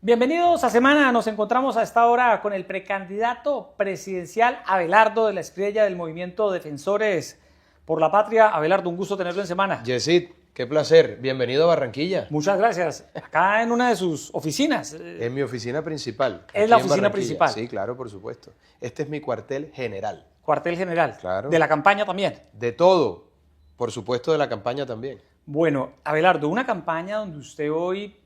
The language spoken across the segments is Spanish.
Bienvenidos a Semana. Nos encontramos a esta hora con el precandidato presidencial Abelardo de la Espriella del Movimiento Defensores por la Patria. Abelardo, un gusto tenerlo en Semana. Yesid, qué placer. Bienvenido a Barranquilla. Muchas gracias. Acá en una de sus oficinas. En mi oficina principal. Es la aquí en oficina Barranquilla. principal. Sí, claro, por supuesto. Este es mi cuartel general. Cuartel general. Claro. De la campaña también. De todo. Por supuesto, de la campaña también. Bueno, Abelardo, una campaña donde usted hoy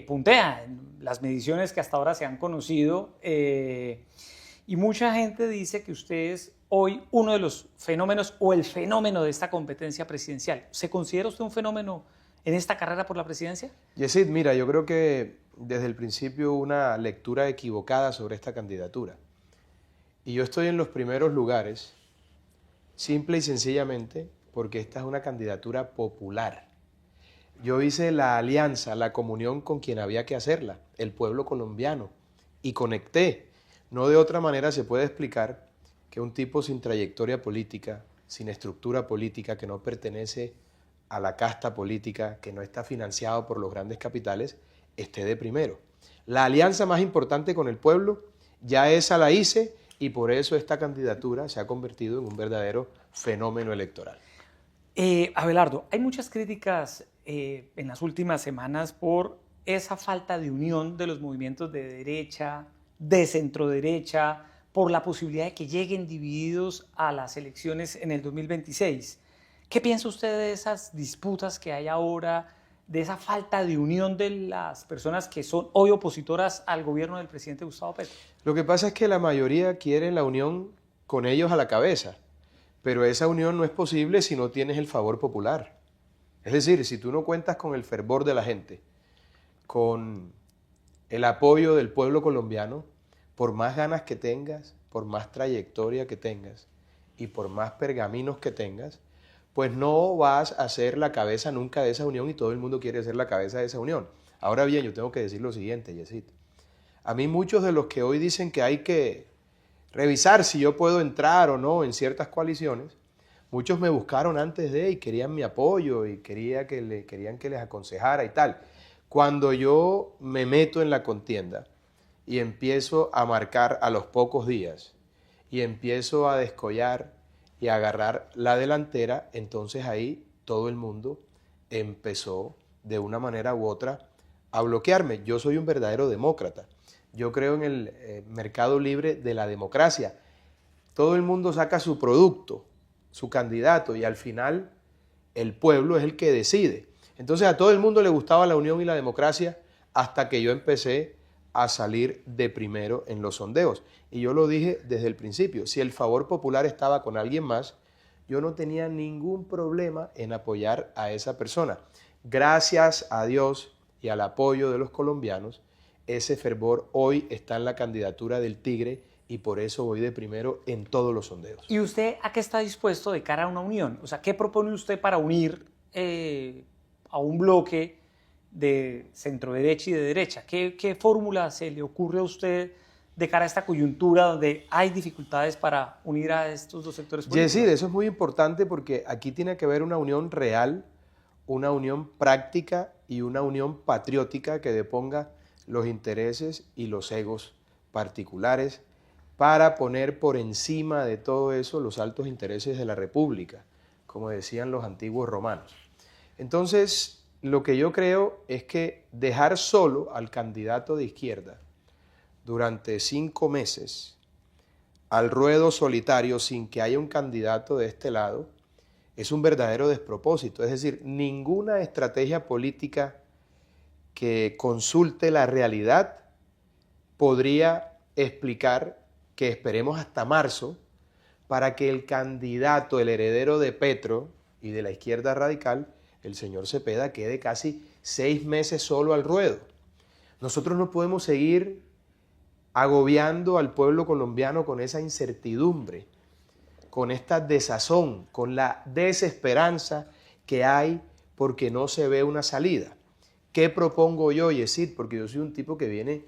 puntea en las mediciones que hasta ahora se han conocido y mucha gente dice que usted es hoy uno de los fenómenos o el fenómeno de esta competencia presidencial. ¿Se considera usted un fenómeno en esta carrera por la presidencia? Yesid, mira, yo creo que desde el principio hubo una lectura equivocada sobre esta candidatura. Y yo estoy en los primeros lugares, simple y sencillamente, porque esta es una candidatura popular. Yo hice la alianza, la comunión con quien había que hacerla, el pueblo colombiano, y conecté. No de otra manera se puede explicar que un tipo sin trayectoria política, sin estructura política, que no pertenece a la casta política, que no está financiado por los grandes capitales, esté de primero. La alianza más importante con el pueblo, ya esa la hice, y por eso esta candidatura se ha convertido en un verdadero fenómeno electoral. Abelardo, hay muchas críticas en las últimas semanas por esa falta de unión de los movimientos de derecha, de centroderecha, por la posibilidad de que lleguen divididos a las elecciones en el 2026. ¿Qué piensa usted de esas disputas que hay ahora, de esa falta de unión de las personas que son hoy opositoras al gobierno del presidente Gustavo Petro? Lo que pasa es que la mayoría quiere la unión con ellos a la cabeza, pero esa unión no es posible si no tienes el favor popular. Es decir, si tú no cuentas con el fervor de la gente, con el apoyo del pueblo colombiano, por más ganas que tengas, por más trayectoria que tengas y por más pergaminos que tengas, pues no vas a ser la cabeza nunca de esa unión y todo el mundo quiere ser la cabeza de esa unión. Ahora bien, yo tengo que decir lo siguiente, Yesid. A mí muchos de los que hoy dicen que hay que revisar si yo puedo entrar o no en ciertas coaliciones, muchos me buscaron antes de y querían mi apoyo y querían que les aconsejara y tal. Cuando yo me meto en la contienda y empiezo a marcar a los pocos días y empiezo a descollar y a agarrar la delantera, entonces ahí todo el mundo empezó de una manera u otra a bloquearme. Yo soy un verdadero demócrata. Yo creo en el mercado libre de la democracia. Todo el mundo saca su producto, su candidato, y al final el pueblo es el que decide. Entonces a todo el mundo le gustaba la unión y la democracia hasta que yo empecé a salir de primero en los sondeos. Y yo lo dije desde el principio, si el favor popular estaba con alguien más, yo no tenía ningún problema en apoyar a esa persona. Gracias a Dios y al apoyo de los colombianos, ese fervor hoy está en la candidatura del Tigre y por eso voy de primero en todos los sondeos. ¿Y usted a qué está dispuesto de cara a una unión? O sea, ¿qué propone usted para unir a un bloque de centroderecha y de derecha? ¿Qué fórmula se le ocurre a usted de cara a esta coyuntura donde hay dificultades para unir a estos dos sectores políticos? Yesid, eso es muy importante porque aquí tiene que haber una unión real, una unión práctica y una unión patriótica que deponga los intereses y los egos particulares para poner por encima de todo eso los altos intereses de la República, como decían los antiguos romanos. Entonces, lo que yo creo es que dejar solo al candidato de izquierda durante 5 meses al ruedo solitario sin que haya un candidato de este lado es un verdadero despropósito. Es decir, ninguna estrategia política que consulte la realidad podría explicar que esperemos hasta marzo para que el candidato, el heredero de Petro y de la izquierda radical, el señor Cepeda, quede casi 6 meses solo al ruedo. Nosotros no podemos seguir agobiando al pueblo colombiano con esa incertidumbre, con esta desazón, con la desesperanza que hay porque no se ve una salida. ¿Qué propongo yo, Yesid? Porque yo soy un tipo que viene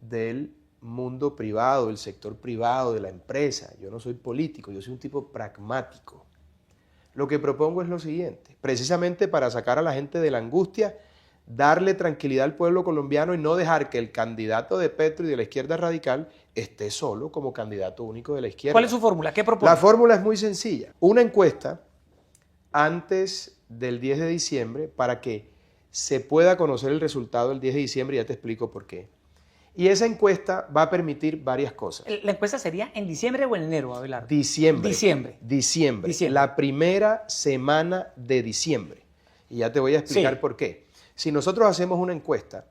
del mundo privado, del sector privado, de la empresa. Yo no soy político, yo soy un tipo pragmático. Lo que propongo es lo siguiente, precisamente para sacar a la gente de la angustia darle tranquilidad al pueblo colombiano y no dejar que el candidato de Petro y de la izquierda radical esté solo como candidato único de la izquierda. ¿Cuál es su fórmula? ¿Qué propone? La fórmula es muy sencilla. Una encuesta antes del 10 de diciembre para que se pueda conocer el resultado el 10 de diciembre, ya te explico por qué. Y esa encuesta va a permitir varias cosas. ¿La encuesta sería en diciembre o en enero, Abelardo? Diciembre. Diciembre. La primera semana de diciembre. Y ya te voy a explicar Sí. por qué. Si nosotros hacemos una encuesta,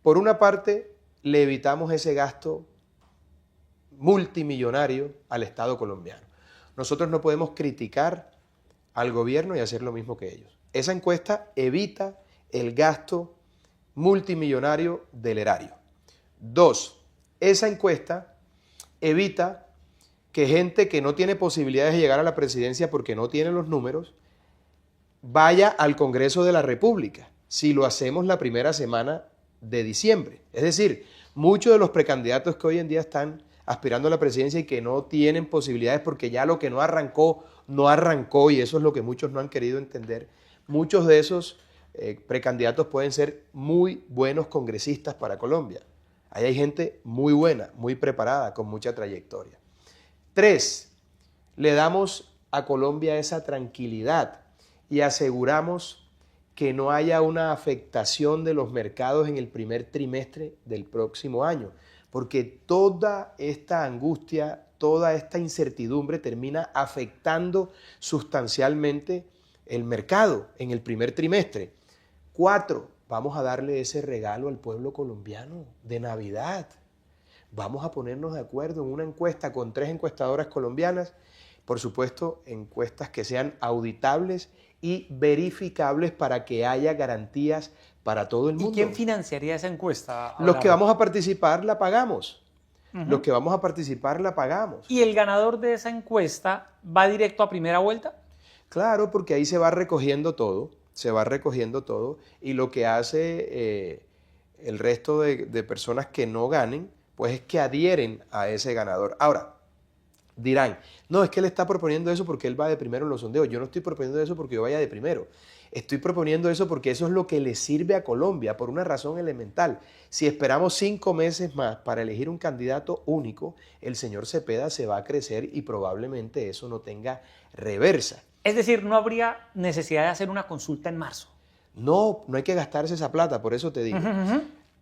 por una parte le evitamos ese gasto multimillonario al Estado colombiano. Nosotros no podemos criticar al gobierno y hacer lo mismo que ellos. Esa encuesta evita el gasto multimillonario del erario. 2, esa encuesta evita que gente que no tiene posibilidades de llegar a la presidencia porque no tiene los números, vaya al Congreso de la República, si lo hacemos la primera semana de diciembre. Es decir, muchos de los precandidatos que hoy en día están aspirando a la presidencia y que no tienen posibilidades porque ya lo que no arrancó, y eso es lo que muchos no han querido entender. Muchos de esos precandidatos pueden ser muy buenos congresistas para Colombia. Ahí hay gente muy buena, muy preparada, con mucha trayectoria. 3, le damos a Colombia esa tranquilidad y aseguramos que no haya una afectación de los mercados en el primer trimestre del próximo año, porque toda esta angustia, toda esta incertidumbre termina afectando sustancialmente el mercado en el primer trimestre. 4, vamos a darle ese regalo al pueblo colombiano de Navidad. Vamos a ponernos de acuerdo en una encuesta con 3 encuestadoras colombianas, por supuesto, encuestas que sean auditables y verificables para que haya garantías para todo el mundo. ¿Y quién financiaría esa encuesta? Los que vamos a participar la pagamos. Los que vamos a participar la pagamos. ¿Y el ganador de esa encuesta va directo a primera vuelta? Claro, porque ahí se va recogiendo todo, y lo que hace el resto de personas que no ganen, pues es que adhieren a ese ganador. Ahora, dirán, no, es que él está proponiendo eso porque él va de primero en los sondeos. Yo no estoy proponiendo eso porque yo vaya de primero. Estoy proponiendo eso porque eso es lo que le sirve a Colombia por una razón elemental. Si esperamos 5 meses más para elegir un candidato único, el señor Cepeda se va a crecer y probablemente eso no tenga reversa. Es decir, no habría necesidad de hacer una consulta en marzo. No, no hay que gastarse esa plata, por eso te digo.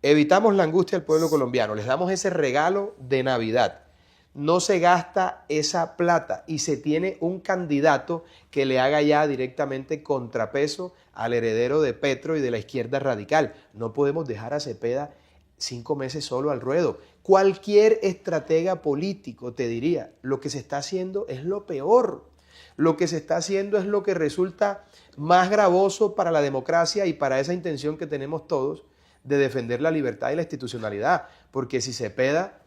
Evitamos la angustia al pueblo colombiano, les damos ese regalo de Navidad. No se gasta esa plata y se tiene un candidato que le haga ya directamente contrapeso al heredero de Petro y de la izquierda radical. No podemos dejar a Cepeda 5 meses solo al ruedo. Cualquier estratega político te diría, lo que se está haciendo es lo peor. Lo que se está haciendo es lo que resulta más gravoso para la democracia y para esa intención que tenemos todos de defender la libertad y la institucionalidad. Porque si Cepeda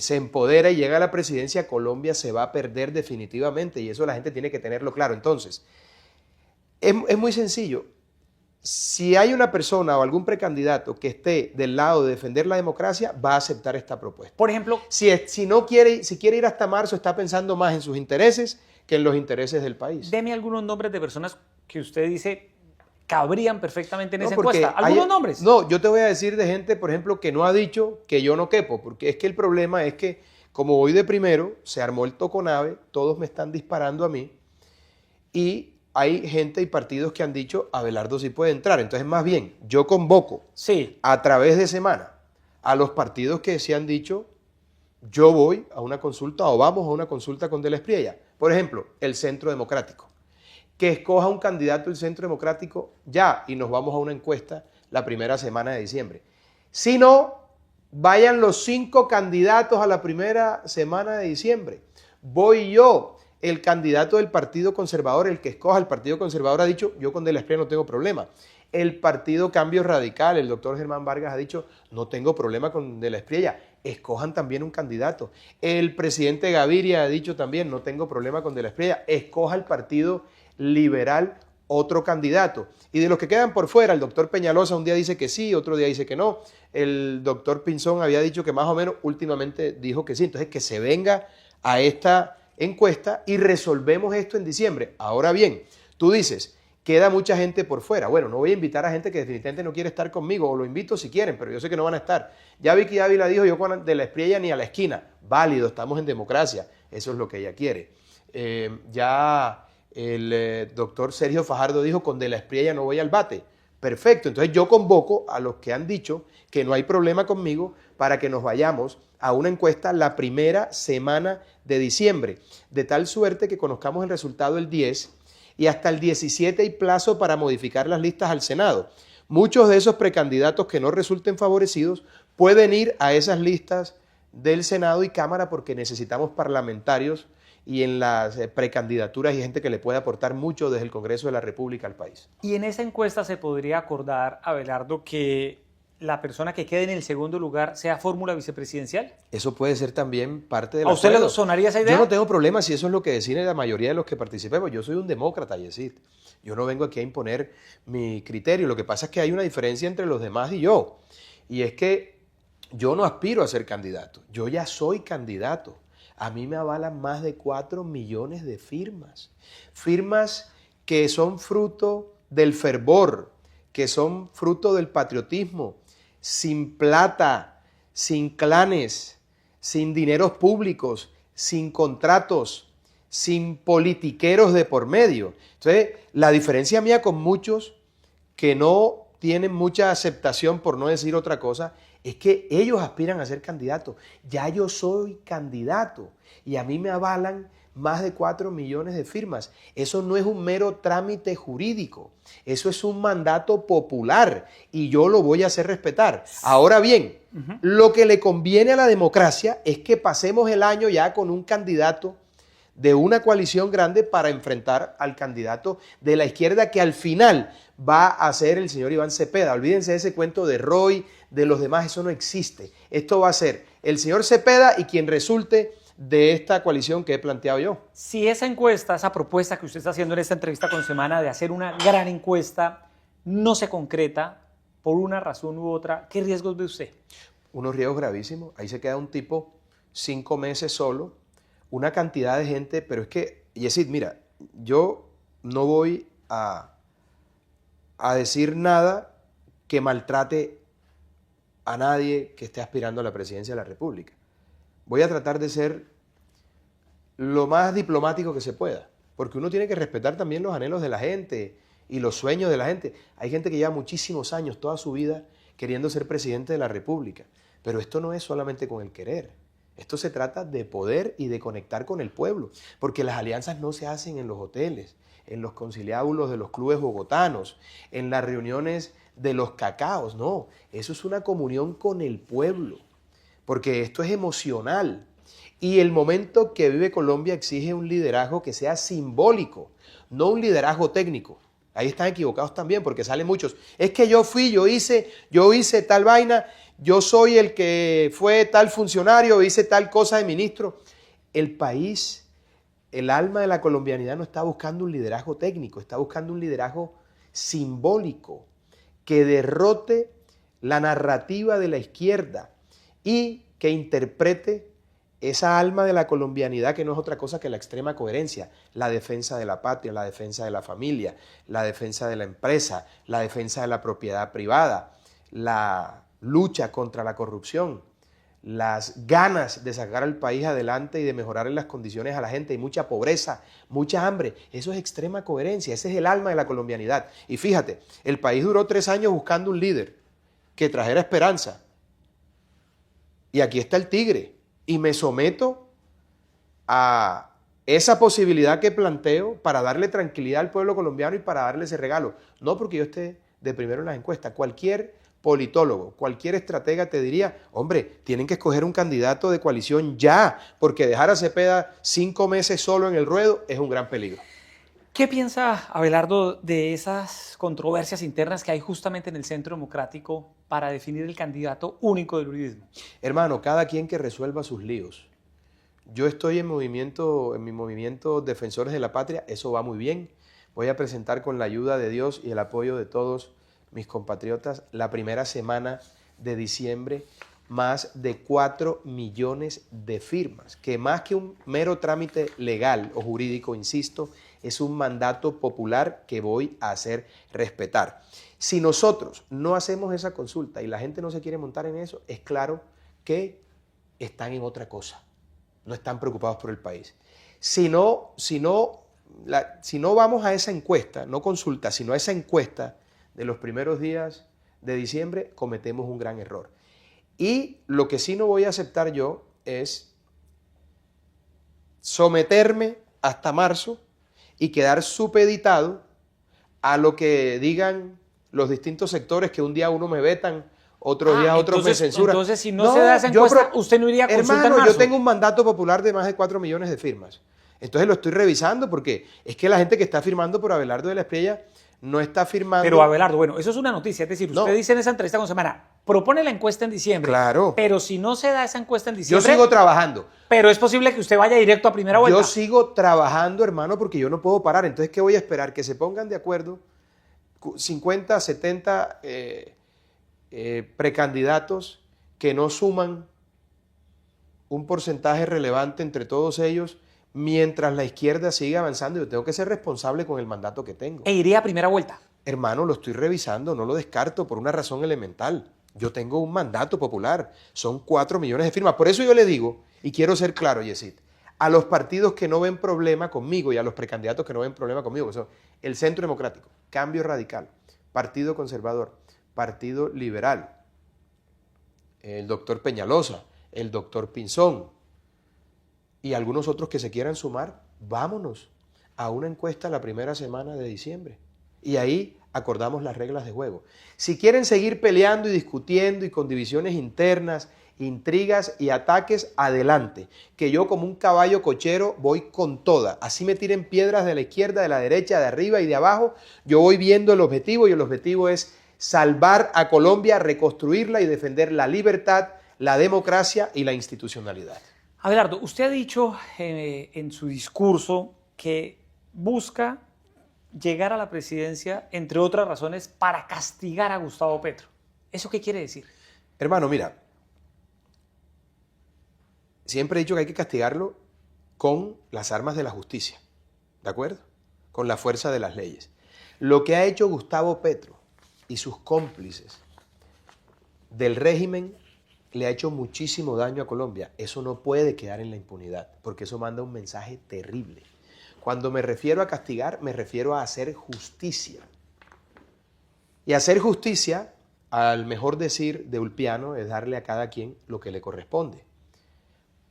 se empodera y llega a la presidencia, Colombia se va a perder definitivamente y eso la gente tiene que tenerlo claro. Entonces, es muy sencillo. Si hay una persona o algún precandidato que esté del lado de defender la democracia, va a aceptar esta propuesta. Por ejemplo, si quiere ir hasta marzo, está pensando más en sus intereses que en los intereses del país. Deme algunos nombres de personas que usted dice cabrían perfectamente en esa encuesta. ¿Algunos nombres? No, yo te voy a decir de gente, por ejemplo, que no ha dicho que yo no quepo, porque es que el problema es que como voy de primero, se armó el toconave, todos me están disparando a mí y hay gente y partidos que han dicho Abelardo sí puede entrar. Entonces, más bien, yo convoco a través de semana a los partidos que se han dicho yo voy a una consulta o vamos a una consulta con De la Espriella. Por ejemplo, el Centro Democrático. Que escoja un candidato del Centro Democrático ya y nos vamos a una encuesta la primera semana de diciembre. Si no, vayan los 5 candidatos a la primera semana de diciembre. Voy yo, el candidato del Partido Conservador, el que escoja el Partido Conservador ha dicho, yo con De la Espriella no tengo problema. El Partido Cambio Radical, el doctor Germán Vargas ha dicho, no tengo problema con De la Espriella. Escojan también un candidato. El presidente Gaviria ha dicho también, no tengo problema con De la Espriella. Escoja el Partido Liberal otro candidato. Y de los que quedan por fuera, el doctor Peñalosa un día dice que sí, otro día dice que no. El doctor Pinzón había dicho que más o menos últimamente dijo que sí. Entonces que se venga a esta encuesta y resolvemos esto en diciembre. Ahora bien, tú dices, queda mucha gente por fuera. Bueno, no voy a invitar a gente que definitivamente no quiere estar conmigo, o lo invito si quieren, pero yo sé que no van a estar. Ya Vicky Ávila dijo, yo con De la Espriella ni a la esquina. Válido, estamos en democracia, eso es lo que ella quiere. Ya el doctor Sergio Fajardo dijo, con De la Espriella no voy al bate. Perfecto, entonces yo convoco a los que han dicho que no hay problema conmigo para que nos vayamos a una encuesta la primera semana de diciembre, de tal suerte que conozcamos el resultado el 10 y hasta el 17 hay plazo para modificar las listas al Senado. Muchos de esos precandidatos que no resulten favorecidos pueden ir a esas listas del Senado y Cámara porque necesitamos parlamentarios y en las precandidaturas hay gente que le puede aportar mucho desde el Congreso de la República al país. Y en esa encuesta se podría acordar, Abelardo, que la persona que quede en el segundo lugar sea fórmula vicepresidencial. Eso puede ser también parte de la... ¿A usted le sonaría esa idea? Yo no tengo problema si eso es lo que deciden la mayoría de los que participemos. Yo soy un demócrata, Yesid. Yo no vengo aquí a imponer mi criterio. Lo que pasa es que hay una diferencia entre los demás y yo. Y es que yo no aspiro a ser candidato. Yo ya soy candidato. A mí me avalan más de 4 millones de firmas. Firmas que son fruto del fervor, que son fruto del patriotismo, sin plata, sin clanes, sin dineros públicos, sin contratos, sin politiqueros de por medio. Entonces, la diferencia mía con muchos que no tienen mucha aceptación, por no decir otra cosa, es que ellos aspiran a ser candidatos. Ya yo soy candidato y a mí me avalan más de 4 millones de firmas. Eso no es un mero trámite jurídico, eso es un mandato popular y yo lo voy a hacer respetar. Ahora bien, lo que le conviene a la democracia es que pasemos el año ya con un candidato de una coalición grande para enfrentar al candidato de la izquierda que al final va a ser el señor Iván Cepeda. Olvídense de ese cuento de Roy, de los demás, eso no existe. Esto va a ser el señor Cepeda y quien resulte de esta coalición que he planteado yo. Si esa encuesta, esa propuesta que usted está haciendo en esta entrevista con Semana de hacer una gran encuesta, no se concreta por una razón u otra, ¿qué riesgos ve usted? Unos riesgos gravísimos. Ahí se queda un tipo 5 meses solo, una cantidad de gente, pero es que, Yesid, mira, yo no voy a decir nada que maltrate a nadie que esté aspirando a la presidencia de la República. Voy a tratar de ser lo más diplomático que se pueda, porque uno tiene que respetar también los anhelos de la gente y los sueños de la gente. Hay gente que lleva muchísimos años, toda su vida, queriendo ser presidente de la República, pero esto no es solamente con el querer. Esto se trata de poder y de conectar con el pueblo, porque las alianzas no se hacen en los hoteles, en los conciliábulos de los clubes bogotanos, en las reuniones de los cacaos, no. Eso es una comunión con el pueblo, porque esto es emocional. Y el momento que vive Colombia exige un liderazgo que sea simbólico, no un liderazgo técnico. Ahí están equivocados también, porque salen muchos. Es que yo hice tal vaina, yo soy el que fue tal funcionario, hice tal cosa de ministro. El país, el alma de la colombianidad no está buscando un liderazgo técnico, está buscando un liderazgo simbólico que derrote la narrativa de la izquierda y que interprete esa alma de la colombianidad que no es otra cosa que la extrema coherencia, la defensa de la patria, la defensa de la familia, la defensa de la empresa, la defensa de la propiedad privada, la lucha contra la corrupción, las ganas de sacar al país adelante y de mejorar las condiciones a la gente. Hay mucha pobreza, mucha hambre. Eso es extrema coherencia, ese es el alma de la colombianidad. Y fíjate, el país duró 3 años buscando un líder que trajera esperanza. Y aquí está el tigre. Y me someto a esa posibilidad que planteo para darle tranquilidad al pueblo colombiano y para darle ese regalo. No porque yo esté de primero en las encuestas. Cualquier politólogo, cualquier estratega te diría, hombre, tienen que escoger un candidato de coalición ya, porque dejar a Cepeda 5 meses solo en el ruedo es un gran peligro. ¿Qué piensa Abelardo de esas controversias internas que hay justamente en el Centro Democrático para definir el candidato único del uribismo? Hermano, cada quien que resuelva sus líos. Yo estoy en mi movimiento Defensores de la Patria, eso va muy bien. Voy a presentar con la ayuda de Dios y el apoyo de todos mis compatriotas la primera semana de diciembre más de 4 millones de firmas, que más que un mero trámite legal o jurídico, insisto, es un mandato popular que voy a hacer respetar. Si nosotros no hacemos esa consulta y la gente no se quiere montar en eso, es claro que están en otra cosa, no están preocupados por el país. Si no vamos a esa encuesta, no consulta, sino a esa encuesta de los primeros días de diciembre, cometemos un gran error. Y lo que sí no voy a aceptar yo es someterme hasta marzo y quedar supeditado a lo que digan los distintos sectores, que un día uno me vetan, otros días otros me censuran. Entonces, si no se da esa encuesta, usted no iría a consulta en marzo. Yo tengo un mandato popular de más de 4 millones de firmas. Entonces lo estoy revisando porque es que la gente que está firmando por Abelardo de la Espriella no está firmando. Pero Abelardo, bueno, eso es una noticia. Es decir, usted dice en esa entrevista con Semana, propone la encuesta en diciembre. Claro. Pero si no se da esa encuesta en diciembre. Yo sigo trabajando. Pero es posible que usted vaya directo a primera vuelta. Yo sigo trabajando, hermano, porque yo no puedo parar. Entonces, ¿qué voy a esperar? Que se pongan de acuerdo 50, 70 precandidatos que no suman un porcentaje relevante entre todos ellos, mientras la izquierda sigue avanzando. Yo tengo que ser responsable con el mandato que tengo. ¿E iría a primera vuelta? Hermano, lo estoy revisando, no lo descarto por una razón elemental. Yo tengo un mandato popular, son 4 millones de firmas. Por eso yo le digo, y quiero ser claro, Yesid, a los partidos que no ven problema conmigo y a los precandidatos que no ven problema conmigo, que son el Centro Democrático, Cambio Radical, Partido Conservador, Partido Liberal, el doctor Peñalosa, el doctor Pinzón y algunos otros que se quieran sumar, vámonos a una encuesta la primera semana de diciembre. Y ahí acordamos las reglas de juego. Si quieren seguir peleando y discutiendo y con divisiones internas, intrigas y ataques, adelante. Que yo como un caballo cochero voy con toda. Así me tiren piedras de la izquierda, de la derecha, de arriba y de abajo. Yo voy viendo el objetivo y el objetivo es salvar a Colombia, reconstruirla y defender la libertad, la democracia y la institucionalidad. Abelardo, usted ha dicho en su discurso que busca llegar a la presidencia, entre otras razones, para castigar a Gustavo Petro. ¿Eso qué quiere decir? Hermano, mira, siempre he dicho que hay que castigarlo con las armas de la justicia, ¿de acuerdo? Con la fuerza de las leyes. Lo que ha hecho Gustavo Petro y sus cómplices del régimen le ha hecho muchísimo daño a Colombia. Eso no puede quedar en la impunidad, porque eso manda un mensaje terrible. Cuando me refiero a castigar, me refiero a hacer justicia. Y hacer justicia, al mejor decir de Ulpiano, es darle a cada quien lo que le corresponde.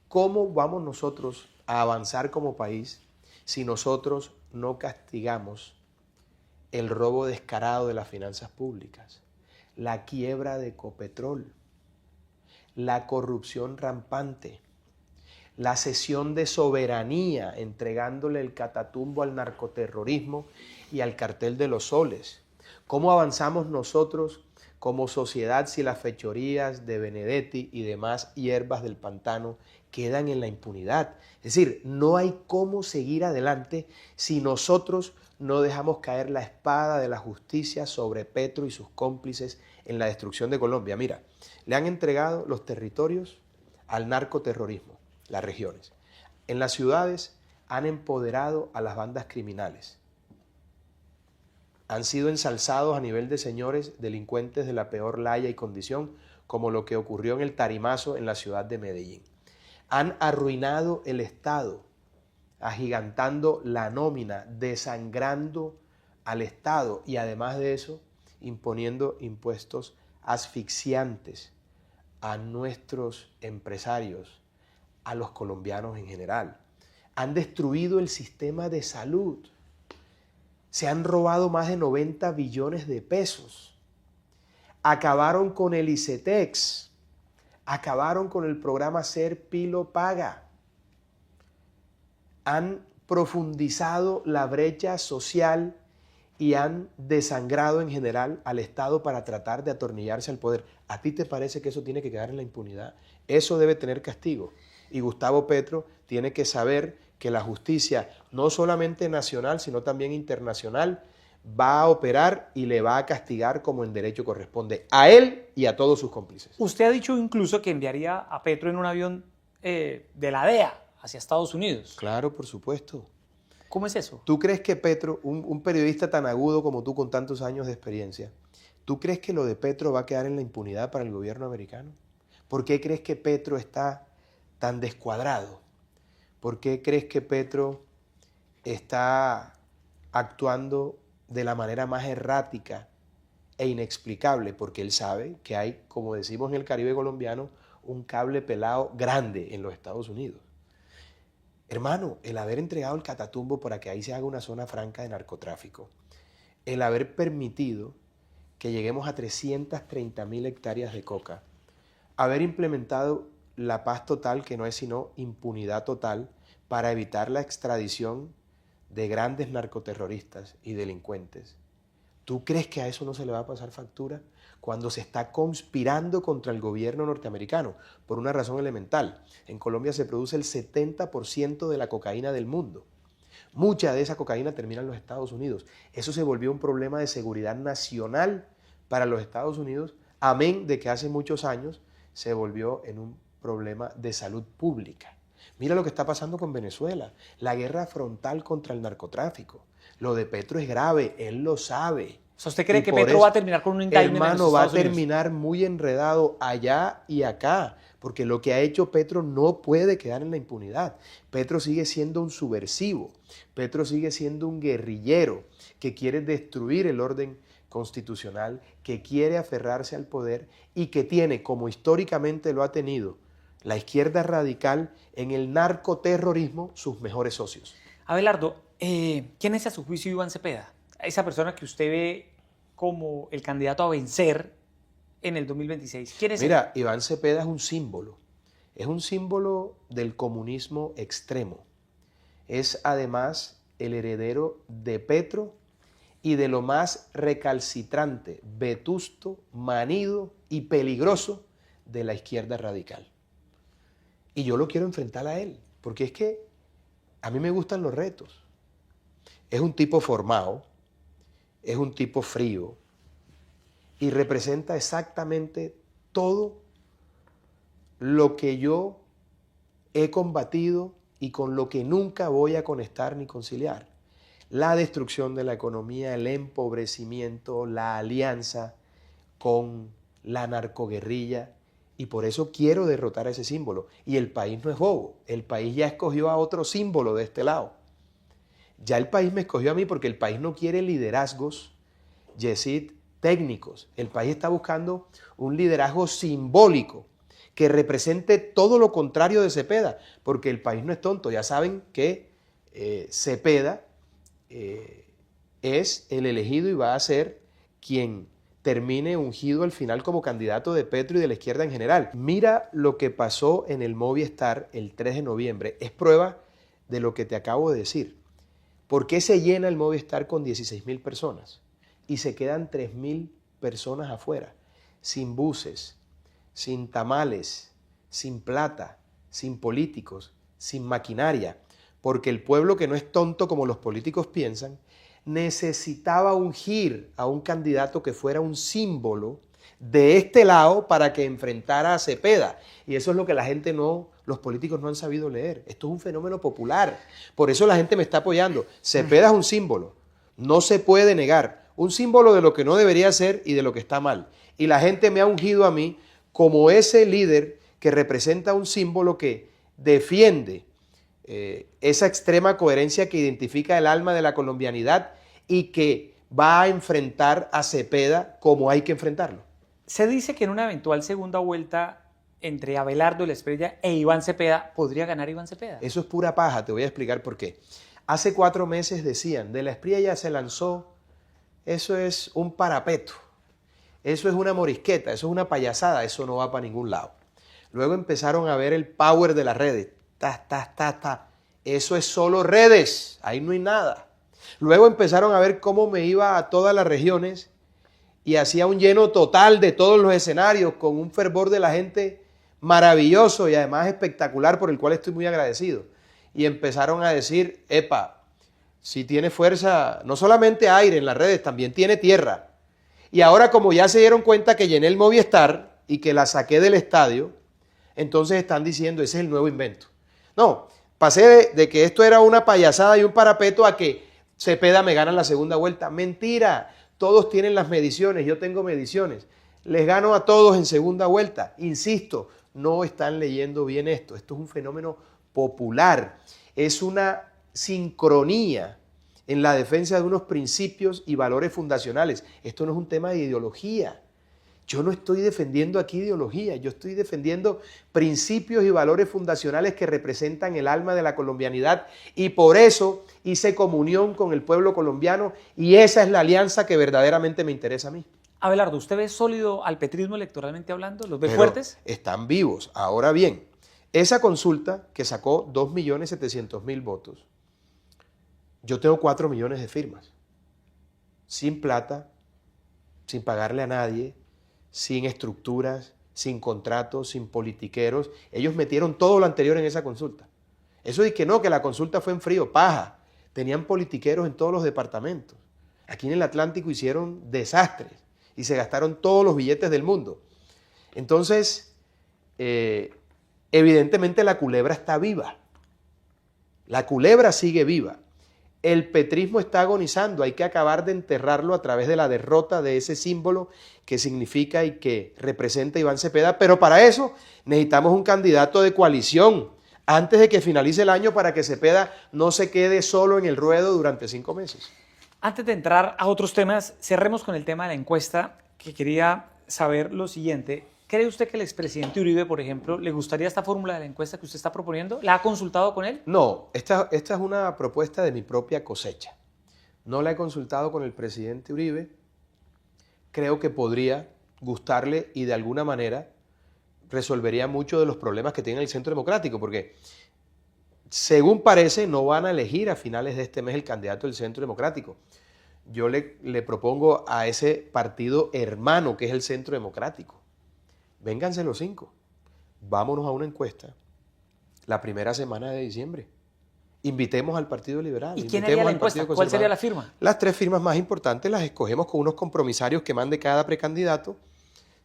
¿Cómo vamos nosotros a avanzar como país si nosotros no castigamos el robo descarado de las finanzas públicas, la quiebra de Ecopetrol, la corrupción rampante, la cesión de soberanía, entregándole el catatumbo al narcoterrorismo y al cartel de los soles? ¿Cómo avanzamos nosotros como sociedad si las fechorías de Benedetti y demás hierbas del pantano quedan en la impunidad? Es decir, no hay cómo seguir adelante si nosotros no dejamos caer la espada de la justicia sobre Petro y sus cómplices en la destrucción de Colombia. Mira, le han entregado los territorios al narcoterrorismo, las regiones. En las ciudades han empoderado a las bandas criminales. Han sido ensalzados a nivel de señores delincuentes de la peor laya y condición, como lo que ocurrió en el Tarimazo en la ciudad de Medellín. Han arruinado el Estado, agigantando la nómina, desangrando al Estado y además de eso, imponiendo impuestos asfixiantes a nuestros empresarios, a los colombianos en general. Han destruido el sistema de salud. Se han robado más de 90 billones de pesos. Acabaron con el ICETEX. Acabaron con el programa Ser Pilo Paga. Han profundizado la brecha social y han desangrado en general al Estado para tratar de atornillarse al poder. ¿A ti te parece que eso tiene que quedar en la impunidad? Eso debe tener castigo. Y Gustavo Petro tiene que saber que la justicia, no solamente nacional, sino también internacional, va a operar y le va a castigar como en derecho corresponde a él y a todos sus cómplices. Usted ha dicho incluso que enviaría a Petro en un avión de la DEA hacia Estados Unidos. Claro, por supuesto. ¿Cómo es eso? ¿Tú crees que Petro, un periodista tan agudo como tú con tantos años de experiencia, ¿tú crees que lo de Petro va a quedar en la impunidad para el gobierno americano? ¿Por qué crees que Petro está tan descuadrado? ¿Por qué crees que Petro está actuando de la manera más errática e inexplicable? Porque él sabe que hay, como decimos en el Caribe colombiano, un cable pelado grande en los Estados Unidos. Hermano, el haber entregado el Catatumbo para que ahí se haga una zona franca de narcotráfico, el haber permitido que lleguemos a 330.000 hectáreas de coca, haber implementado la paz total, que no es sino impunidad total, para evitar la extradición de grandes narcoterroristas y delincuentes. ¿Tú crees que a eso no se le va a pasar factura cuando se está conspirando contra el gobierno norteamericano? Por una razón elemental. En Colombia se produce el 70% de la cocaína del mundo. Mucha de esa cocaína termina en los Estados Unidos. Eso se volvió un problema de seguridad nacional para los Estados Unidos, amén de que hace muchos años se volvió en un problema de salud pública. Mira lo que está pasando con Venezuela, la guerra frontal contra el narcotráfico. Lo de Petro es grave, él lo sabe. O sea, ¿usted cree Y que por Petro eso, va a terminar con un indictment en los hermano, va a Estados Unidos? terminar muy enredado allá y acá, porque lo que ha hecho Petro no puede quedar en la impunidad. Petro sigue siendo un subversivo, Petro sigue siendo un guerrillero que quiere destruir el orden constitucional, que quiere aferrarse al poder y que tiene, como históricamente lo ha tenido, la izquierda radical en el narcoterrorismo, sus mejores socios. Abelardo, ¿quién es a su juicio Iván Cepeda? Esa persona que usted ve como el candidato a vencer en el 2026. ¿Quién es él? Mira, Iván Cepeda es un símbolo del comunismo extremo. Es además el heredero de Petro y de lo más recalcitrante, vetusto, manido y peligroso de la izquierda radical. Y yo lo quiero enfrentar a él, porque es que a mí me gustan los retos. Es un tipo formado, es un tipo frío y representa exactamente todo lo que yo he combatido y con lo que nunca voy a conectar ni conciliar. La destrucción de la economía, el empobrecimiento, la alianza con la narcoguerrilla, y por eso quiero derrotar a ese símbolo. Y el país no es bobo, el país ya escogió a otro símbolo de este lado. Ya el país me escogió a mí porque el país no quiere liderazgos, Yesid, técnicos. El país está buscando un liderazgo simbólico que represente todo lo contrario de Cepeda, porque el país no es tonto. Ya saben que Cepeda es el elegido y va a ser quien termine ungido al final como candidato de Petro y de la izquierda en general. Mira lo que pasó en el Movistar el 3 de noviembre. Es prueba de lo que te acabo de decir. ¿Por qué se llena el Movistar con 16.000 personas y se quedan 3.000 personas afuera? Sin buses, sin tamales, sin plata, sin políticos, sin maquinaria. Porque el pueblo, que no es tonto como los políticos piensan, necesitaba ungir a un candidato que fuera un símbolo de este lado para que enfrentara a Cepeda. Y eso es lo que la gente no, los políticos no han sabido leer. Esto es un fenómeno popular. Por eso la gente me está apoyando. Cepeda es un símbolo. No se puede negar. Un símbolo de lo que no debería ser y de lo que está mal. Y la gente me ha ungido a mí como ese líder que representa un símbolo que defiende esa extrema coherencia que identifica el alma de la colombianidad y que va a enfrentar a Cepeda como hay que enfrentarlo. Se dice que en una eventual segunda vuelta entre Abelardo Lesprella e Iván Cepeda, ¿podría ganar Iván Cepeda? Eso es pura paja, te voy a explicar por qué. Hace 4 meses decían, de Lesprella ya se lanzó, eso es un parapeto, eso es una morisqueta, eso es una payasada, eso no va para ningún lado. Luego empezaron a ver el power de las redes. Eso es solo redes, ahí no hay nada. Luego empezaron a ver cómo me iba a todas las regiones y hacía un lleno total de todos los escenarios con un fervor de la gente maravilloso y además espectacular, por el cual estoy muy agradecido. Y empezaron a decir, epa, si tiene fuerza, no solamente aire en las redes, también tiene tierra. Y ahora, como ya se dieron cuenta que llené el Movistar y que la saqué del estadio, entonces están diciendo, ese es el nuevo invento. No, pasé de que esto era una payasada y un parapeto a que Cepeda me gana en la segunda vuelta. Mentira, todos tienen las mediciones, yo tengo mediciones. Les gano a todos en segunda vuelta. Insisto, no están leyendo bien esto. Esto es un fenómeno popular. Es una sincronía en la defensa de unos principios y valores fundacionales. Esto no es un tema de ideología. Yo no estoy defendiendo aquí ideología, yo estoy defendiendo principios y valores fundacionales que representan el alma de la colombianidad y por eso hice comunión con el pueblo colombiano y esa es la alianza que verdaderamente me interesa a mí. Abelardo, ¿usted ve sólido al petrismo electoralmente hablando? ¿Los ve Pero fuertes? están vivos. Ahora bien, esa consulta que sacó 2.700.000 votos, yo tengo 4 millones de firmas, sin plata, sin pagarle a nadie, sin estructuras, sin contratos, sin politiqueros. Ellos metieron todo lo anterior en esa consulta. Eso de que no, que la consulta fue en frío, paja. Tenían politiqueros en todos los departamentos. Aquí en el Atlántico hicieron desastres y se gastaron todos los billetes del mundo. Entonces, evidentemente la culebra está viva. La culebra sigue viva. El petrismo está agonizando, hay que acabar de enterrarlo a través de la derrota de ese símbolo que significa y que representa Iván Cepeda, pero para eso necesitamos un candidato de coalición antes de que finalice el año para que Cepeda no se quede solo en el ruedo durante 5 meses. Antes de entrar a otros temas, cerremos con el tema de la encuesta, que quería saber lo siguiente. ¿Cree usted que el expresidente Uribe, por ejemplo, le gustaría esta fórmula de la encuesta que usted está proponiendo? ¿La ha consultado con él? No, esta es una propuesta de mi propia cosecha. No la he consultado con el presidente Uribe. Creo que podría gustarle y de alguna manera resolvería muchos de los problemas que tiene el Centro Democrático, porque según parece no van a elegir a finales de este mes el candidato del Centro Democrático. Yo le propongo a ese partido hermano que es el Centro Democrático. Vénganse los 5, vámonos a una encuesta la primera semana de diciembre. Invitemos al Partido Liberal. ¿Y quién haría la encuesta? ¿Cuál sería la firma? Las 3 firmas más importantes las escogemos con unos compromisarios que mande cada precandidato.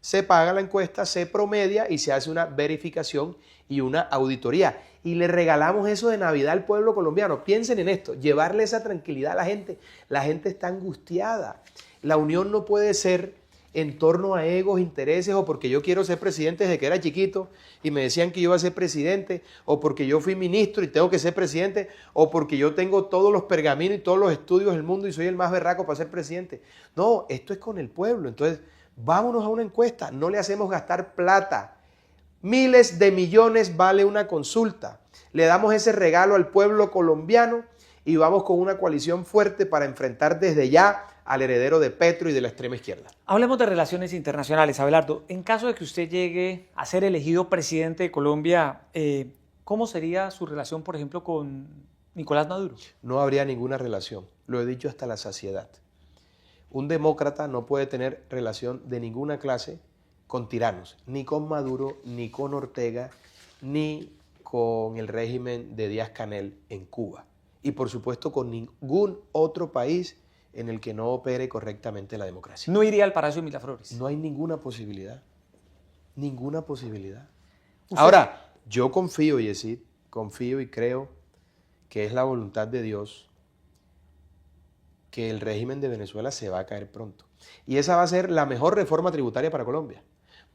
Se paga la encuesta, se promedia y se hace una verificación y una auditoría. Y le regalamos eso de Navidad al pueblo colombiano. Piensen en esto, llevarle esa tranquilidad a la gente. La gente está angustiada. La unión no puede ser en torno a egos, intereses, o porque yo quiero ser presidente desde que era chiquito y me decían que yo iba a ser presidente, o porque yo fui ministro y tengo que ser presidente, o porque yo tengo todos los pergaminos y todos los estudios del mundo y soy el más berraco para ser presidente. No, esto es con el pueblo. Entonces, vámonos a una encuesta, no le hacemos gastar plata. Miles de millones vale una consulta. Le damos ese regalo al pueblo colombiano y vamos con una coalición fuerte para enfrentar desde ya al heredero de Petro y de la extrema izquierda. Hablemos de relaciones internacionales, Abelardo. En caso de que usted llegue a ser elegido presidente de Colombia, ¿cómo sería su relación, por ejemplo, con Nicolás Maduro? No habría ninguna relación, lo he dicho hasta la saciedad. Un demócrata no puede tener relación de ninguna clase con tiranos, ni con Maduro, ni con Ortega, ni con el régimen de Díaz-Canel en Cuba. Y por supuesto con ningún otro país en el que no opere correctamente la democracia. ¿No iría al Palacio de Miraflores? No hay ninguna posibilidad. Ninguna posibilidad. Ahora, yo confío, Yesid, confío y creo que es la voluntad de Dios que el régimen de Venezuela se va a caer pronto. Y esa va a ser la mejor reforma tributaria para Colombia.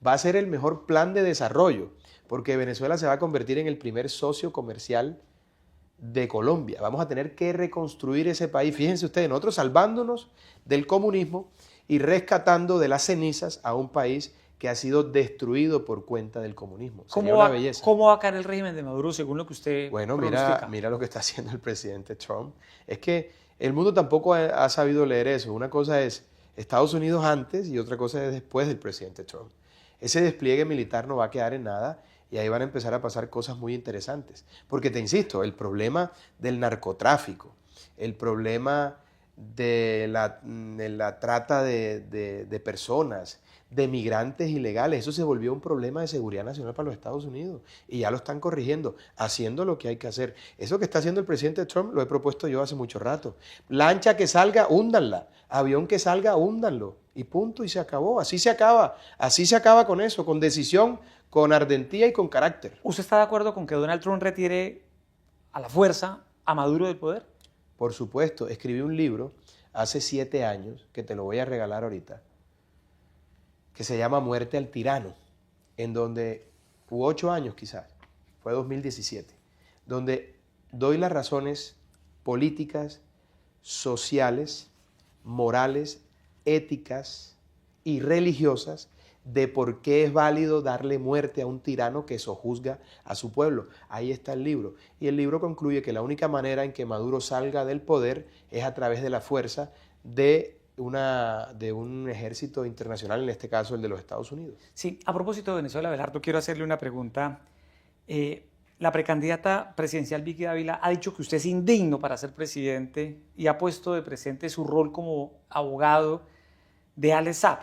Va a ser el mejor plan de desarrollo, porque Venezuela se va a convertir en el primer socio comercial de Colombia. Vamos a tener que reconstruir ese país. Fíjense ustedes, nosotros salvándonos del comunismo y rescatando de las cenizas a un país que ha sido destruido por cuenta del comunismo. ¿Cómo va a caer el régimen de Maduro según lo que usted pronostica? Mira lo que está haciendo el presidente Trump. Es que el mundo tampoco ha sabido leer eso. Una cosa es Estados Unidos antes y otra cosa es después del presidente Trump. Ese despliegue militar no va a quedar en nada. Y ahí van a empezar a pasar cosas muy interesantes. Porque te insisto, el problema del narcotráfico, el problema de la trata de personas, de migrantes ilegales, eso se volvió un problema de seguridad nacional para los Estados Unidos. Y ya lo están corrigiendo, haciendo lo que hay que hacer. Eso que está haciendo el presidente Trump lo he propuesto yo hace mucho rato. Lancha que salga, húndanla. Avión que salga, húndanlo. Y punto, y se acabó. Así se acaba con eso, con decisión, con ardentía y con carácter. ¿Usted está de acuerdo con que Donald Trump retire a la fuerza a Maduro del poder? Por supuesto, escribí un libro hace 7 años, que te lo voy a regalar ahorita, que se llama Muerte al Tirano, en donde, u 8 años quizás, fue 2017, donde doy las razones políticas, sociales, morales, éticas y religiosas de por qué es válido darle muerte a un tirano que sojuzga a su pueblo. Ahí está el libro. Y el libro concluye que la única manera en que Maduro salga del poder es a través de la fuerza de un ejército internacional, en este caso el de los Estados Unidos. Sí, a propósito de Venezuela, Abelardo, quiero hacerle una pregunta. La precandidata presidencial Vicky Dávila ha dicho que usted es indigno para ser presidente y ha puesto de presente su rol como abogado de Alex Saab.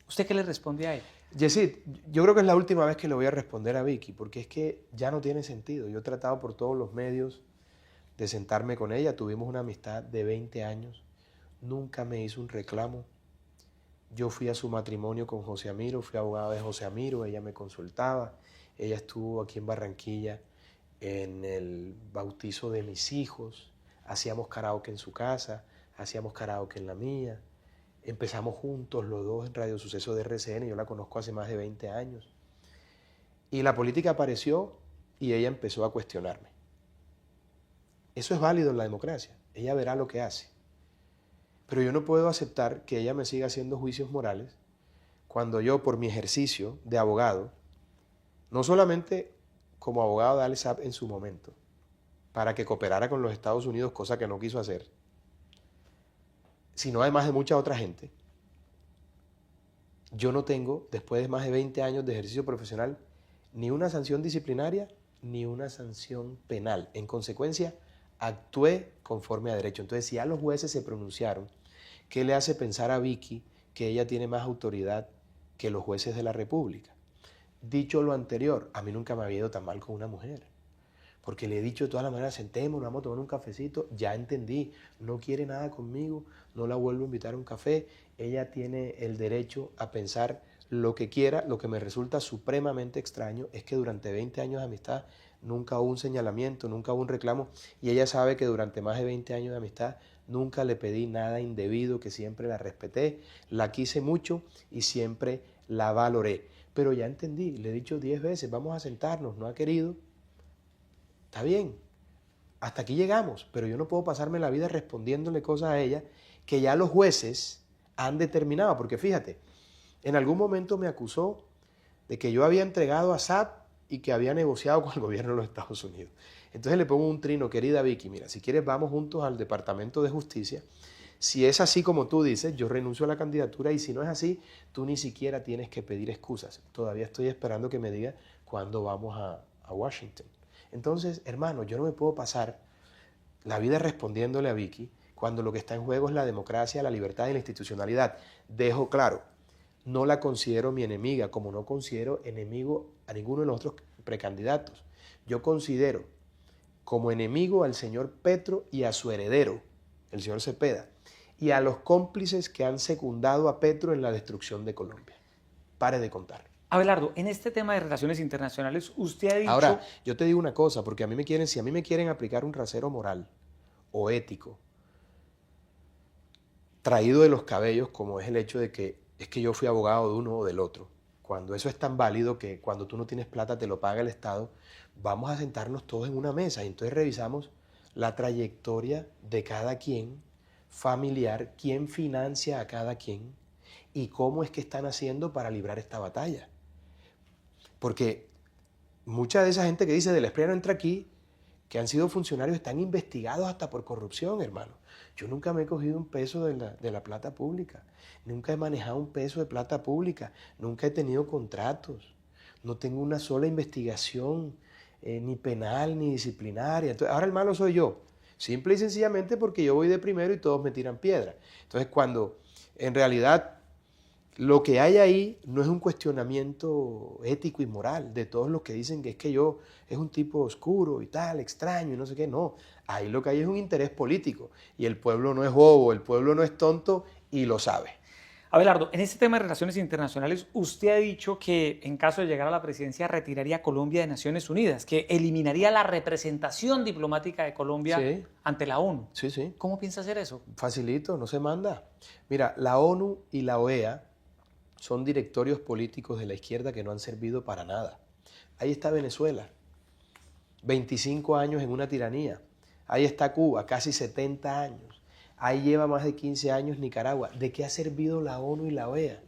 ¿Usted qué le responde a él? Yesid, yo creo que es la última vez que le voy a responder a Vicky, porque es que ya no tiene sentido. Yo he tratado por todos los medios de sentarme con ella, tuvimos una amistad de 20 años, nunca me hizo un reclamo. Yo fui a su matrimonio con José Amiro, fui abogado de José Amiro, ella me consultaba, ella estuvo aquí en Barranquilla en el bautizo de mis hijos, hacíamos karaoke en su casa, hacíamos karaoke en la mía. Empezamos juntos los dos en Radio Suceso de RCN, yo la conozco hace más de 20 años. Y la política apareció y ella empezó a cuestionarme. Eso es válido en la democracia, ella verá lo que hace. Pero yo no puedo aceptar que ella me siga haciendo juicios morales cuando yo, por mi ejercicio de abogado, no solamente como abogado de Alex Saab en su momento, para que cooperara con los Estados Unidos, cosa que no quiso hacer, sino además de mucha otra gente, yo no tengo, después de más de 20 años de ejercicio profesional, ni una sanción disciplinaria, ni una sanción penal. En consecuencia, actué conforme a derecho. Entonces, si ya los jueces se pronunciaron, ¿qué le hace pensar a Vicky que ella tiene más autoridad que los jueces de la República? Dicho lo anterior, a mí nunca me había ido tan mal con una mujer. Porque le he dicho de todas las maneras, sentémonos, vamos a tomar un cafecito, ya entendí, no quiere nada conmigo, no la vuelvo a invitar a un café, ella tiene el derecho a pensar lo que quiera. Lo que me resulta supremamente extraño es que durante 20 años de amistad nunca hubo un señalamiento, nunca hubo un reclamo, y ella sabe que durante más de 20 años de amistad nunca le pedí nada indebido, que siempre la respeté, la quise mucho y siempre la valoré. Pero ya entendí, le he dicho 10 veces, vamos a sentarnos, no ha querido. Está bien, hasta aquí llegamos, pero yo no puedo pasarme la vida respondiéndole cosas a ella que ya los jueces han determinado, porque fíjate, en algún momento me acusó de que yo había entregado a Saab y que había negociado con el gobierno de los Estados Unidos. Entonces le pongo un trino, querida Vicky, mira, si quieres vamos juntos al Departamento de Justicia. Si es así como tú dices, yo renuncio a la candidatura, y si no es así, tú ni siquiera tienes que pedir excusas. Todavía estoy esperando que me diga cuándo vamos a Washington. Entonces, hermano, yo no me puedo pasar la vida respondiéndole a Vicky cuando lo que está en juego es la democracia, la libertad y la institucionalidad. Dejo claro, no la considero mi enemiga, como no considero enemigo a ninguno de los otros precandidatos. Yo considero como enemigo al señor Petro y a su heredero, el señor Cepeda, y a los cómplices que han secundado a Petro en la destrucción de Colombia. Pare de contar. Abelardo, en este tema de relaciones internacionales, usted ha dicho... Ahora, yo te digo una cosa, porque si a mí me quieren aplicar un rasero moral o ético, traído de los cabellos, como es el hecho de que es que yo fui abogado de uno o del otro, cuando eso es tan válido que cuando tú no tienes plata te lo paga el Estado, vamos a sentarnos todos en una mesa y entonces revisamos la trayectoria de cada quien, familiar, quién financia a cada quien y cómo es que están haciendo para librar esta batalla. Porque mucha de esa gente que dice del Espriella no entra aquí, que han sido funcionarios, están investigados hasta por corrupción, hermano. Yo nunca me he cogido un peso de la plata pública, nunca he manejado un peso de plata pública, nunca he tenido contratos, no tengo una sola investigación, ni penal ni disciplinaria. Entonces, ahora el malo soy yo, simple y sencillamente porque yo voy de primero y todos me tiran piedra. Entonces, cuando en realidad lo que hay ahí no es un cuestionamiento ético y moral de todos los que dicen que es que yo es un tipo oscuro y tal, extraño y no sé qué. No, ahí lo que hay es un interés político y el pueblo no es bobo, el pueblo no es tonto y lo sabe. Abelardo, en este tema de relaciones internacionales, usted ha dicho que en caso de llegar a la presidencia retiraría a Colombia de Naciones Unidas, que eliminaría la representación diplomática de Colombia Sí, ante la ONU. sí, sí. ¿Cómo piensa hacer eso? Facilito, no se manda. Mira, la ONU y la OEA son directorios políticos de la izquierda que no han servido para nada. Ahí está Venezuela, 25 años en una tiranía. Ahí está Cuba, casi 70 años. Ahí lleva más de 15 años Nicaragua. ¿De qué ha servido la ONU y la OEA?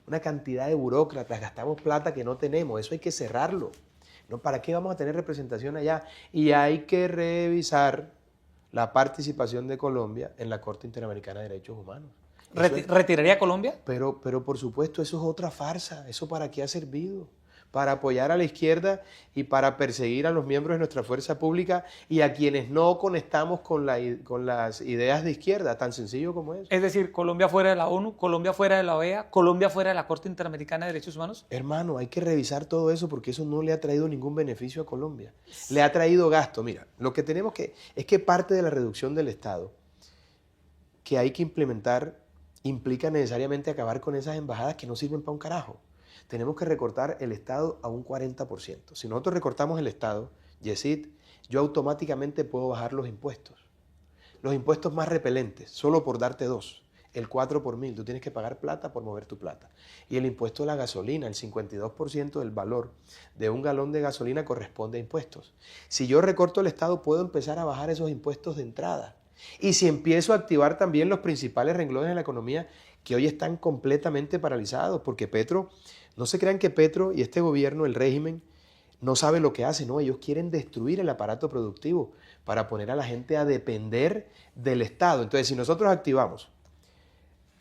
Una cantidad de burócratas, gastamos plata que no tenemos, eso hay que cerrarlo. ¿No? ¿Para qué vamos a tener representación allá? Y hay que revisar la participación de Colombia en la Corte Interamericana de Derechos Humanos. ¿Retiraría a Colombia? Pero por supuesto, eso es otra farsa. ¿Eso para qué ha servido? Para apoyar a la izquierda y para perseguir a los miembros de nuestra fuerza pública y a quienes no conectamos con las ideas de izquierda, tan sencillo como eso. Es decir, Colombia fuera de la ONU, Colombia fuera de la OEA, Colombia fuera de la Corte Interamericana de Derechos Humanos. Hermano, hay que revisar todo eso porque eso no le ha traído ningún beneficio a Colombia. Le ha traído gasto. Mira, lo que tenemos es que parte de la reducción del Estado que hay que implementar implica necesariamente acabar con esas embajadas que no sirven para un carajo. Tenemos que recortar el Estado a un 40%. Si nosotros recortamos el Estado, Yesid, yo automáticamente puedo bajar los impuestos. Los impuestos más repelentes, solo por darte dos. El 4 por 1000, tú tienes que pagar plata por mover tu plata. Y el impuesto a la gasolina, el 52% del valor de un galón de gasolina corresponde a impuestos. Si yo recorto el Estado, puedo empezar a bajar esos impuestos de entrada. Y si empiezo a activar también los principales renglones de la economía que hoy están completamente paralizados, porque Petro, no se crean que Petro y este gobierno, el régimen, no sabe lo que hace, no, ellos quieren destruir el aparato productivo para poner a la gente a depender del Estado. Entonces, si nosotros activamos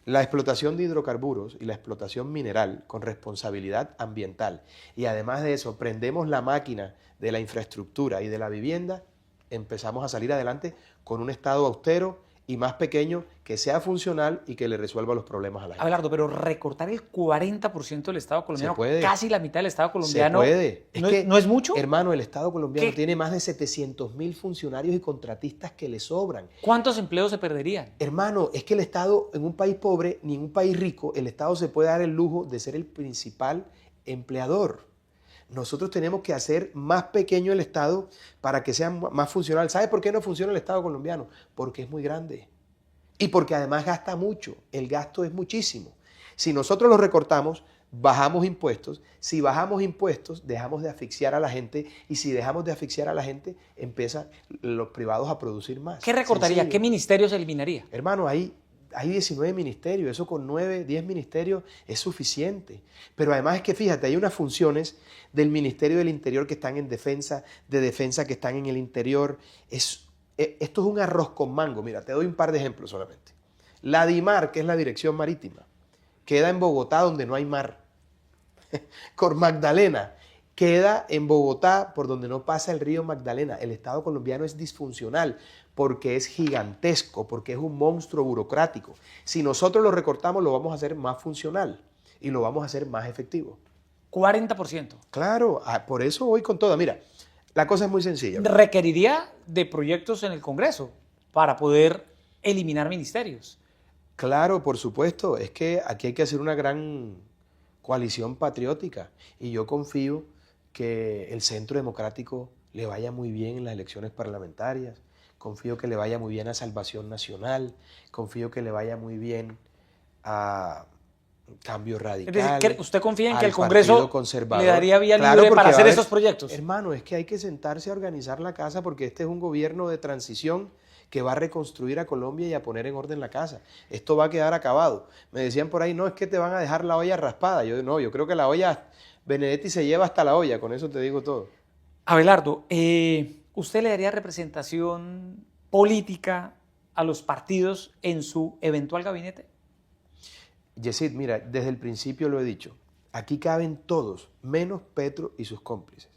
la explotación de hidrocarburos y la explotación mineral con responsabilidad ambiental y además de eso prendemos la máquina de la infraestructura y de la vivienda, empezamos a salir adelante con un Estado austero y más pequeño que sea funcional y que le resuelva los problemas a la gente. Abelardo, pero recortar el 40% del Estado colombiano, Se puede. Casi la mitad del Estado colombiano, Se puede. ¿no es mucho? Hermano, el Estado colombiano ¿Qué? tiene más de 700.000 funcionarios y contratistas que le sobran. ¿Cuántos empleos se perderían? Hermano, es que el Estado, en un país pobre ni en un país rico, el Estado se puede dar el lujo de ser el principal empleador. Nosotros tenemos que hacer más pequeño el Estado para que sea más funcional. ¿Sabe por qué no funciona el Estado colombiano? Porque es muy grande. Y porque además gasta mucho. El gasto es muchísimo. Si nosotros lo recortamos, bajamos impuestos. Si bajamos impuestos, dejamos de asfixiar a la gente. Y si dejamos de asfixiar a la gente, empiezan los privados a producir más. ¿Qué recortaría? Sencillo. ¿Qué ministerios eliminaría? Hermano, hay 19 ministerios, eso con 9, 10 ministerios es suficiente. Pero además es que fíjate, hay unas funciones del Ministerio del Interior que están en defensa, de defensa que están en el interior. Esto es un arroz con mango. Mira, te doy un par de ejemplos solamente. La DIMAR, que es la Dirección Marítima, queda en Bogotá donde no hay mar. Cor Magdalena queda en Bogotá por donde no pasa el río Magdalena. El Estado colombiano es disfuncional porque es gigantesco, porque es un monstruo burocrático. Si nosotros lo recortamos, lo vamos a hacer más funcional y lo vamos a hacer más efectivo. 40%. Claro, por eso voy con toda. Mira, la cosa es muy sencilla. Requeriría de proyectos en el Congreso para poder eliminar ministerios. Claro, por supuesto. Es que aquí hay que hacer una gran coalición patriótica y yo confío que el Centro Democrático le vaya muy bien en las elecciones parlamentarias. Confío que le vaya muy bien a Salvación Nacional, confío que le vaya muy bien a Cambio Radical. Es decir, ¿usted confía en que al el Congreso Partido Conservador. le daría vía Claro, libre porque para va a hacer haber- esos proyectos? Hermano, es que hay que sentarse a organizar la casa porque este es un gobierno de transición que va a reconstruir a Colombia y a poner en orden la casa. Esto va a quedar acabado. Me decían por ahí, no, es que te van a dejar la olla raspada. Yo creo que la olla, Benedetti se lleva hasta la olla, con eso te digo todo. Abelardo, ¿usted le daría representación política a los partidos en su eventual gabinete? Yesid, mira, desde el principio lo he dicho, aquí caben todos, menos Petro y sus cómplices.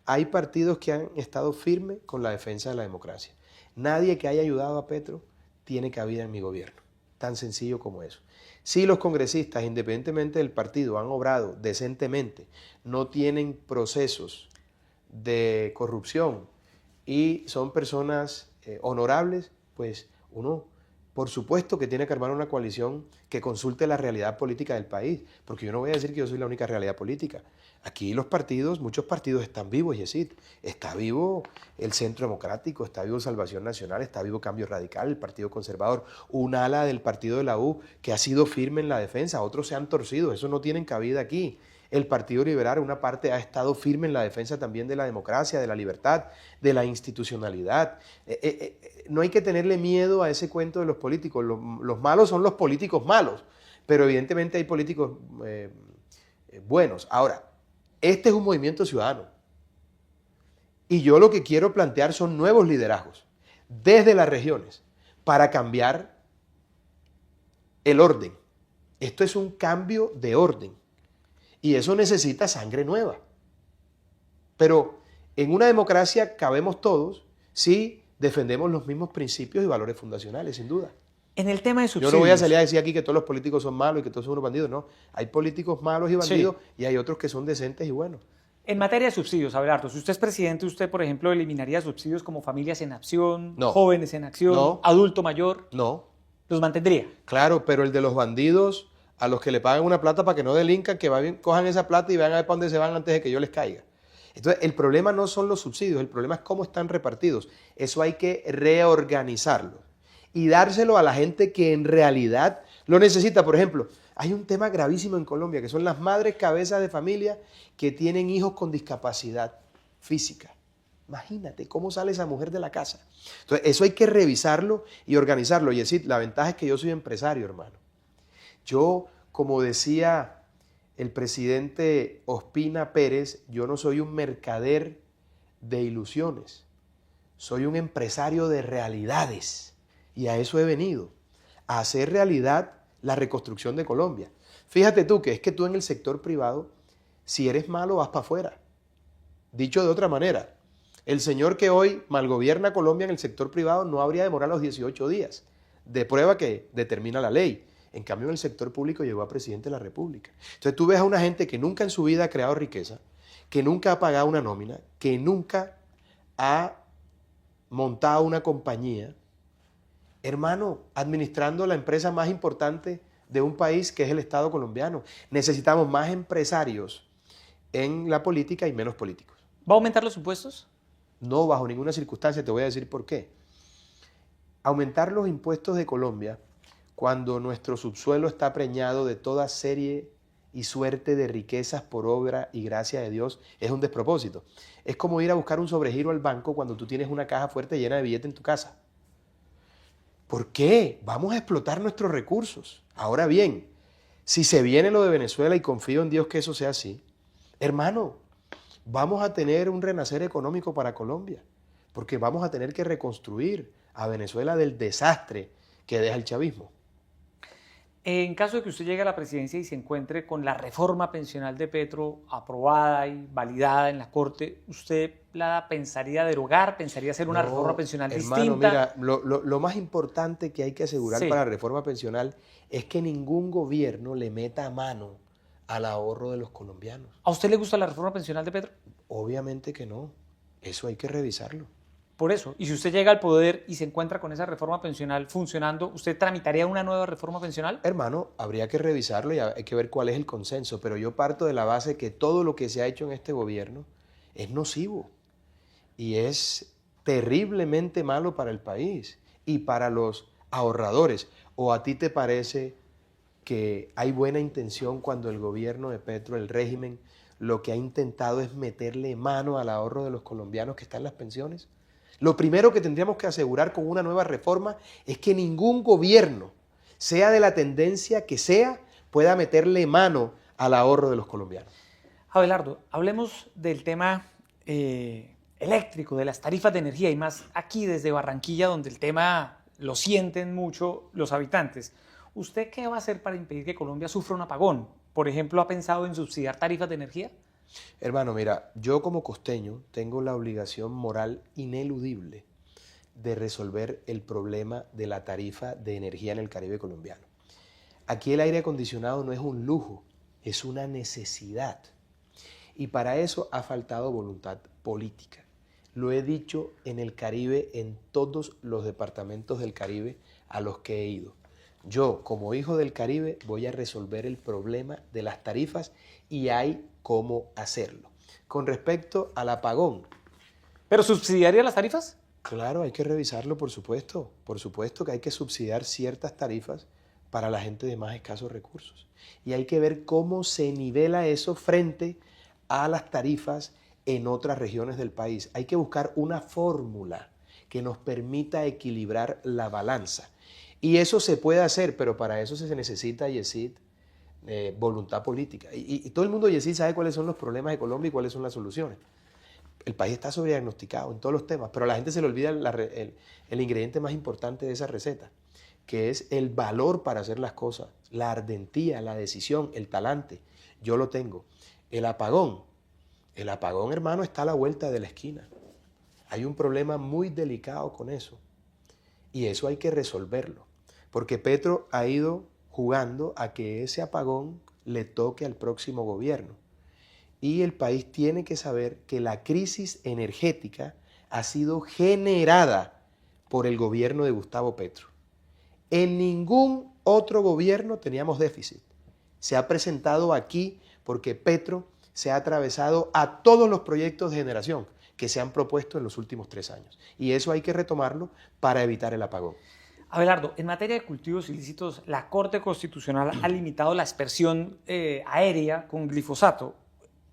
Hay partidos que han estado firmes con la defensa de la democracia. Nadie que haya ayudado a Petro tiene cabida en mi gobierno. Tan sencillo como eso. Si los congresistas, independientemente del partido, han obrado decentemente, no tienen procesos de corrupción y son personas honorables, pues uno Por supuesto que tiene que armar una coalición que consulte la realidad política del país, porque yo no voy a decir que yo soy la única realidad política. Aquí los partidos, muchos partidos están vivos, Yesid. Está vivo el Centro Democrático, está vivo Salvación Nacional, está vivo Cambio Radical, el Partido Conservador, un ala del partido de la U que ha sido firme en la defensa, otros se han torcido, eso no tienen cabida aquí. El Partido Liberal, una parte, ha estado firme en la defensa también de la democracia, de la libertad, de la institucionalidad. No hay que tenerle miedo a ese cuento de los políticos. Los malos son los políticos malos, pero evidentemente hay políticos buenos. Ahora, este es un movimiento ciudadano y yo lo que quiero plantear son nuevos liderazgos desde las regiones para cambiar el orden. Esto es un cambio de orden. Y eso necesita sangre nueva. Pero en una democracia cabemos todos si defendemos los mismos principios y valores fundacionales, sin duda. En el tema de subsidios. Yo no voy a salir a decir aquí que todos los políticos son malos y que todos son unos bandidos, no. Hay políticos malos y bandidos y hay otros que son decentes y buenos. En materia de subsidios, Abelardo, si usted es presidente, usted, por ejemplo, eliminaría subsidios como Familias en Acción, No. Jóvenes en Acción, No. Adulto Mayor. No. ¿Los mantendría? Claro, pero el de los bandidos, a los que le pagan una plata para que no delincan, que cojan esa plata y vean a ver para dónde se van antes de que yo les caiga. Entonces, el problema no son los subsidios, el problema es cómo están repartidos. Eso hay que reorganizarlo y dárselo a la gente que en realidad lo necesita. Por ejemplo, hay un tema gravísimo en Colombia, que son las madres cabezas de familia que tienen hijos con discapacidad física. Imagínate cómo sale esa mujer de la casa. Entonces, eso hay que revisarlo y organizarlo. Y decir, la ventaja es que yo soy empresario, hermano. Yo, como decía el presidente Ospina Pérez, yo no soy un mercader de ilusiones, soy un empresario de realidades. Y a eso he venido, a hacer realidad la reconstrucción de Colombia. Fíjate tú que es que tú en el sector privado, si eres malo, vas para afuera. Dicho de otra manera, el señor que hoy malgobierna Colombia en el sector privado no habría demorado los 18 días de prueba que determina la ley. En cambio, en el sector público llegó a presidente de la República. Entonces tú ves a una gente que nunca en su vida ha creado riqueza, que nunca ha pagado una nómina, que nunca ha montado una compañía, hermano, administrando la empresa más importante de un país que es el Estado colombiano. Necesitamos más empresarios en la política y menos políticos. ¿Va a aumentar los impuestos? No, bajo ninguna circunstancia, te voy a decir por qué. Aumentar los impuestos de Colombia cuando nuestro subsuelo está preñado de toda serie y suerte de riquezas por obra y gracia de Dios, es un despropósito. Es como ir a buscar un sobregiro al banco cuando tú tienes una caja fuerte llena de billetes en tu casa. ¿Por qué? Vamos a explotar nuestros recursos. Ahora bien, si se viene lo de Venezuela, y confío en Dios que eso sea así, hermano, vamos a tener un renacer económico para Colombia, porque vamos a tener que reconstruir a Venezuela del desastre que deja el chavismo. En caso de que usted llegue a la presidencia y se encuentre con la reforma pensional de Petro aprobada y validada en la Corte, ¿usted la pensaría derogar? ¿Pensaría hacer una reforma pensional hermano, distinta? Mira, lo más importante que hay que asegurar para la reforma pensional es que ningún gobierno le meta mano al ahorro de los colombianos. ¿A usted le gusta la reforma pensional de Petro? Obviamente que no. Eso hay que revisarlo. Por eso, y si usted llega al poder y se encuentra con esa reforma pensional funcionando, ¿usted tramitaría una nueva reforma pensional? Hermano, habría que revisarlo y hay que ver cuál es el consenso, pero yo parto de la base que todo lo que se ha hecho en este gobierno es nocivo y es terriblemente malo para el país y para los ahorradores. ¿O a ti te parece que hay buena intención cuando el gobierno de Petro, el régimen, lo que ha intentado es meterle mano al ahorro de los colombianos que están en las pensiones? Lo primero que tendríamos que asegurar con una nueva reforma es que ningún gobierno, sea de la tendencia que sea, pueda meterle mano al ahorro de los colombianos. Abelardo, hablemos del tema eléctrico, de las tarifas de energía y más aquí desde Barranquilla, donde el tema lo sienten mucho los habitantes. ¿Usted qué va a hacer para impedir que Colombia sufra un apagón? Por ejemplo, ¿ha pensado en subsidiar tarifas de energía? Hermano, mira, yo como costeño tengo la obligación moral ineludible de resolver el problema de la tarifa de energía en el Caribe colombiano. Aquí el aire acondicionado no es un lujo, es una necesidad. Y para eso ha faltado voluntad política. Lo he dicho en el Caribe, en todos los departamentos del Caribe, a los que he ido. Yo, como hijo del Caribe, voy a resolver el problema de las tarifas y hay cómo hacerlo. Con respecto al apagón. ¿Pero subsidiaría las tarifas? Claro, hay que revisarlo, por supuesto. Por supuesto que hay que subsidiar ciertas tarifas para la gente de más escasos recursos. Y hay que ver cómo se nivela eso frente a las tarifas en otras regiones del país. Hay que buscar una fórmula que nos permita equilibrar la balanza. Y eso se puede hacer, pero para eso se necesita, Yesid, voluntad política. Y todo el mundo, Yesid, sabe cuáles son los problemas de Colombia y cuáles son las soluciones. El país está sobrediagnosticado en todos los temas, pero a la gente se le olvida el ingrediente más importante de esa receta, que es el valor para hacer las cosas, la ardentía, la decisión, el talante. Yo lo tengo. El apagón, hermano, está a la vuelta de la esquina. Hay un problema muy delicado con eso y eso hay que resolverlo, porque Petro ha ido jugando a que ese apagón le toque al próximo gobierno. Y el país tiene que saber que la crisis energética ha sido generada por el gobierno de Gustavo Petro. En ningún otro gobierno teníamos déficit. Se ha presentado aquí porque Petro se ha atravesado a todos los proyectos de generación que se han propuesto en los últimos 3 años. Y eso hay que retomarlo para evitar el apagón. Abelardo, en materia de cultivos ilícitos, la Corte Constitucional ha limitado la aspersión aérea con glifosato.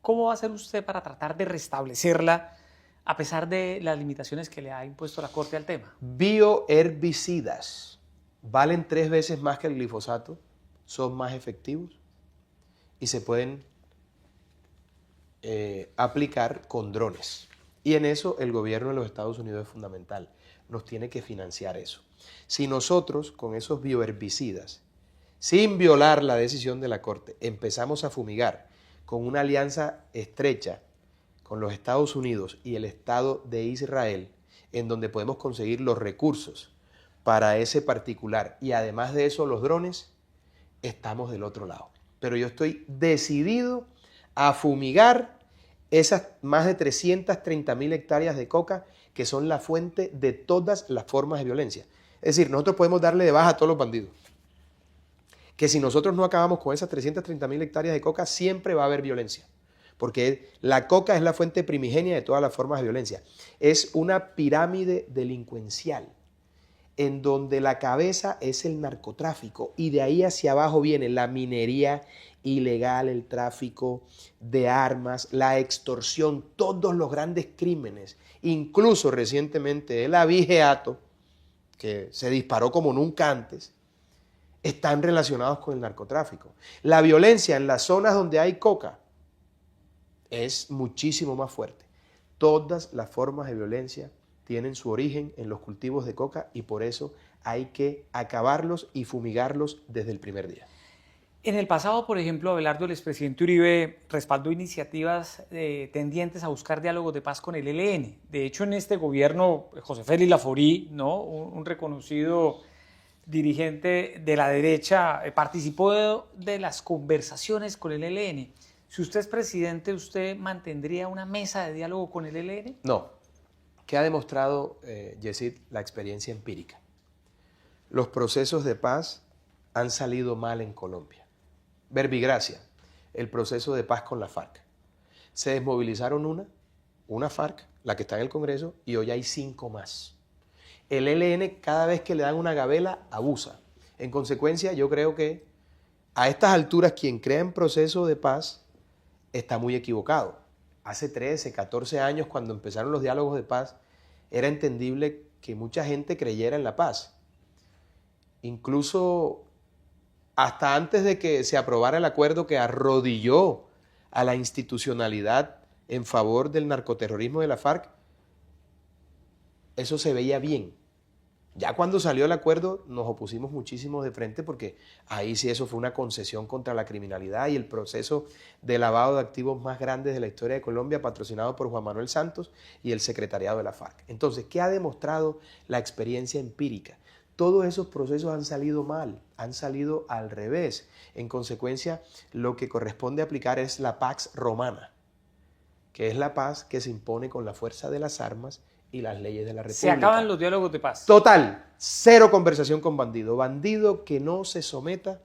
¿Cómo va a hacer usted para tratar de restablecerla a pesar de las limitaciones que le ha impuesto la Corte al tema? Bioherbicidas valen 3 veces más que el glifosato, son más efectivos y se pueden aplicar con drones. Y en eso el gobierno de los Estados Unidos es fundamental. Nos tiene que financiar eso. Si nosotros con esos bioherbicidas, sin violar la decisión de la Corte, empezamos a fumigar con una alianza estrecha con los Estados Unidos y el Estado de Israel, en donde podemos conseguir los recursos para ese particular y además de eso los drones, estamos del otro lado. Pero yo estoy decidido a fumigar esas más de 330.000 hectáreas de coca que son la fuente de todas las formas de violencia. Es decir, nosotros podemos darle de baja a todos los bandidos. Que si nosotros no acabamos con esas 330.000 hectáreas de coca, siempre va a haber violencia. Porque la coca es la fuente primigenia de todas las formas de violencia. Es una pirámide delincuencial en donde la cabeza es el narcotráfico y de ahí hacia abajo viene la minería ilegal, el tráfico de armas, la extorsión, todos los grandes crímenes, incluso recientemente el abigeato, que se disparó como nunca antes, están relacionados con el narcotráfico. La violencia en las zonas donde hay coca es muchísimo más fuerte. Todas las formas de violencia tienen su origen en los cultivos de coca y por eso hay que acabarlos y fumigarlos desde el primer día. En el pasado, por ejemplo, Abelardo, el expresidente Uribe respaldó iniciativas tendientes a buscar diálogos de paz con el ELN. De hecho, en este gobierno, José Félix Laforí, ¿no? un reconocido dirigente de la derecha, participó de las conversaciones con el ELN. Si usted es presidente, ¿usted mantendría una mesa de diálogo con el ELN? No. ¿Qué ha demostrado, Yesid, la experiencia empírica? Los procesos de paz han salido mal en Colombia. Verbigracia, el proceso de paz con la FARC. Se desmovilizaron una FARC, la que está en el Congreso, y hoy hay 5 más. El ELN, cada vez que le dan una gabela, abusa. En consecuencia, yo creo que a estas alturas quien crea en proceso de paz está muy equivocado. Hace 13, 14 años, cuando empezaron los diálogos de paz, era entendible que mucha gente creyera en la paz. Incluso hasta antes de que se aprobara el acuerdo que arrodilló a la institucionalidad en favor del narcoterrorismo de la FARC, eso se veía bien. Ya cuando salió el acuerdo nos opusimos muchísimo de frente porque ahí sí eso fue una concesión contra la criminalidad y el proceso de lavado de activos más grandes de la historia de Colombia, patrocinado por Juan Manuel Santos y el secretariado de la FARC. Entonces, ¿qué ha demostrado la experiencia empírica? Todos esos procesos han salido mal, han salido al revés. En consecuencia, lo que corresponde aplicar es la Pax Romana, que es la paz que se impone con la fuerza de las armas y las leyes de la República. Se acaban los diálogos de paz. Total, cero conversación con bandido. Bandido que no se someta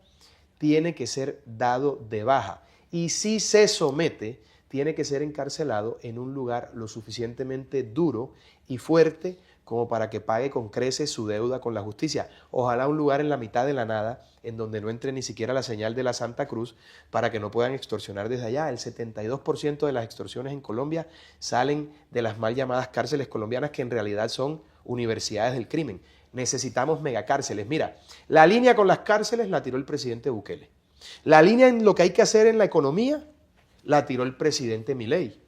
tiene que ser dado de baja. Y si se somete, tiene que ser encarcelado en un lugar lo suficientemente duro y fuerte como para que pague con creces su deuda con la justicia. Ojalá un lugar en la mitad de la nada, en donde no entre ni siquiera la señal de la Santa Cruz, para que no puedan extorsionar desde allá. El 72% de las extorsiones en Colombia salen de las mal llamadas cárceles colombianas, que en realidad son universidades del crimen. Necesitamos megacárceles. Mira, la línea con las cárceles la tiró el presidente Bukele. La línea en lo que hay que hacer en la economía la tiró el presidente Milei.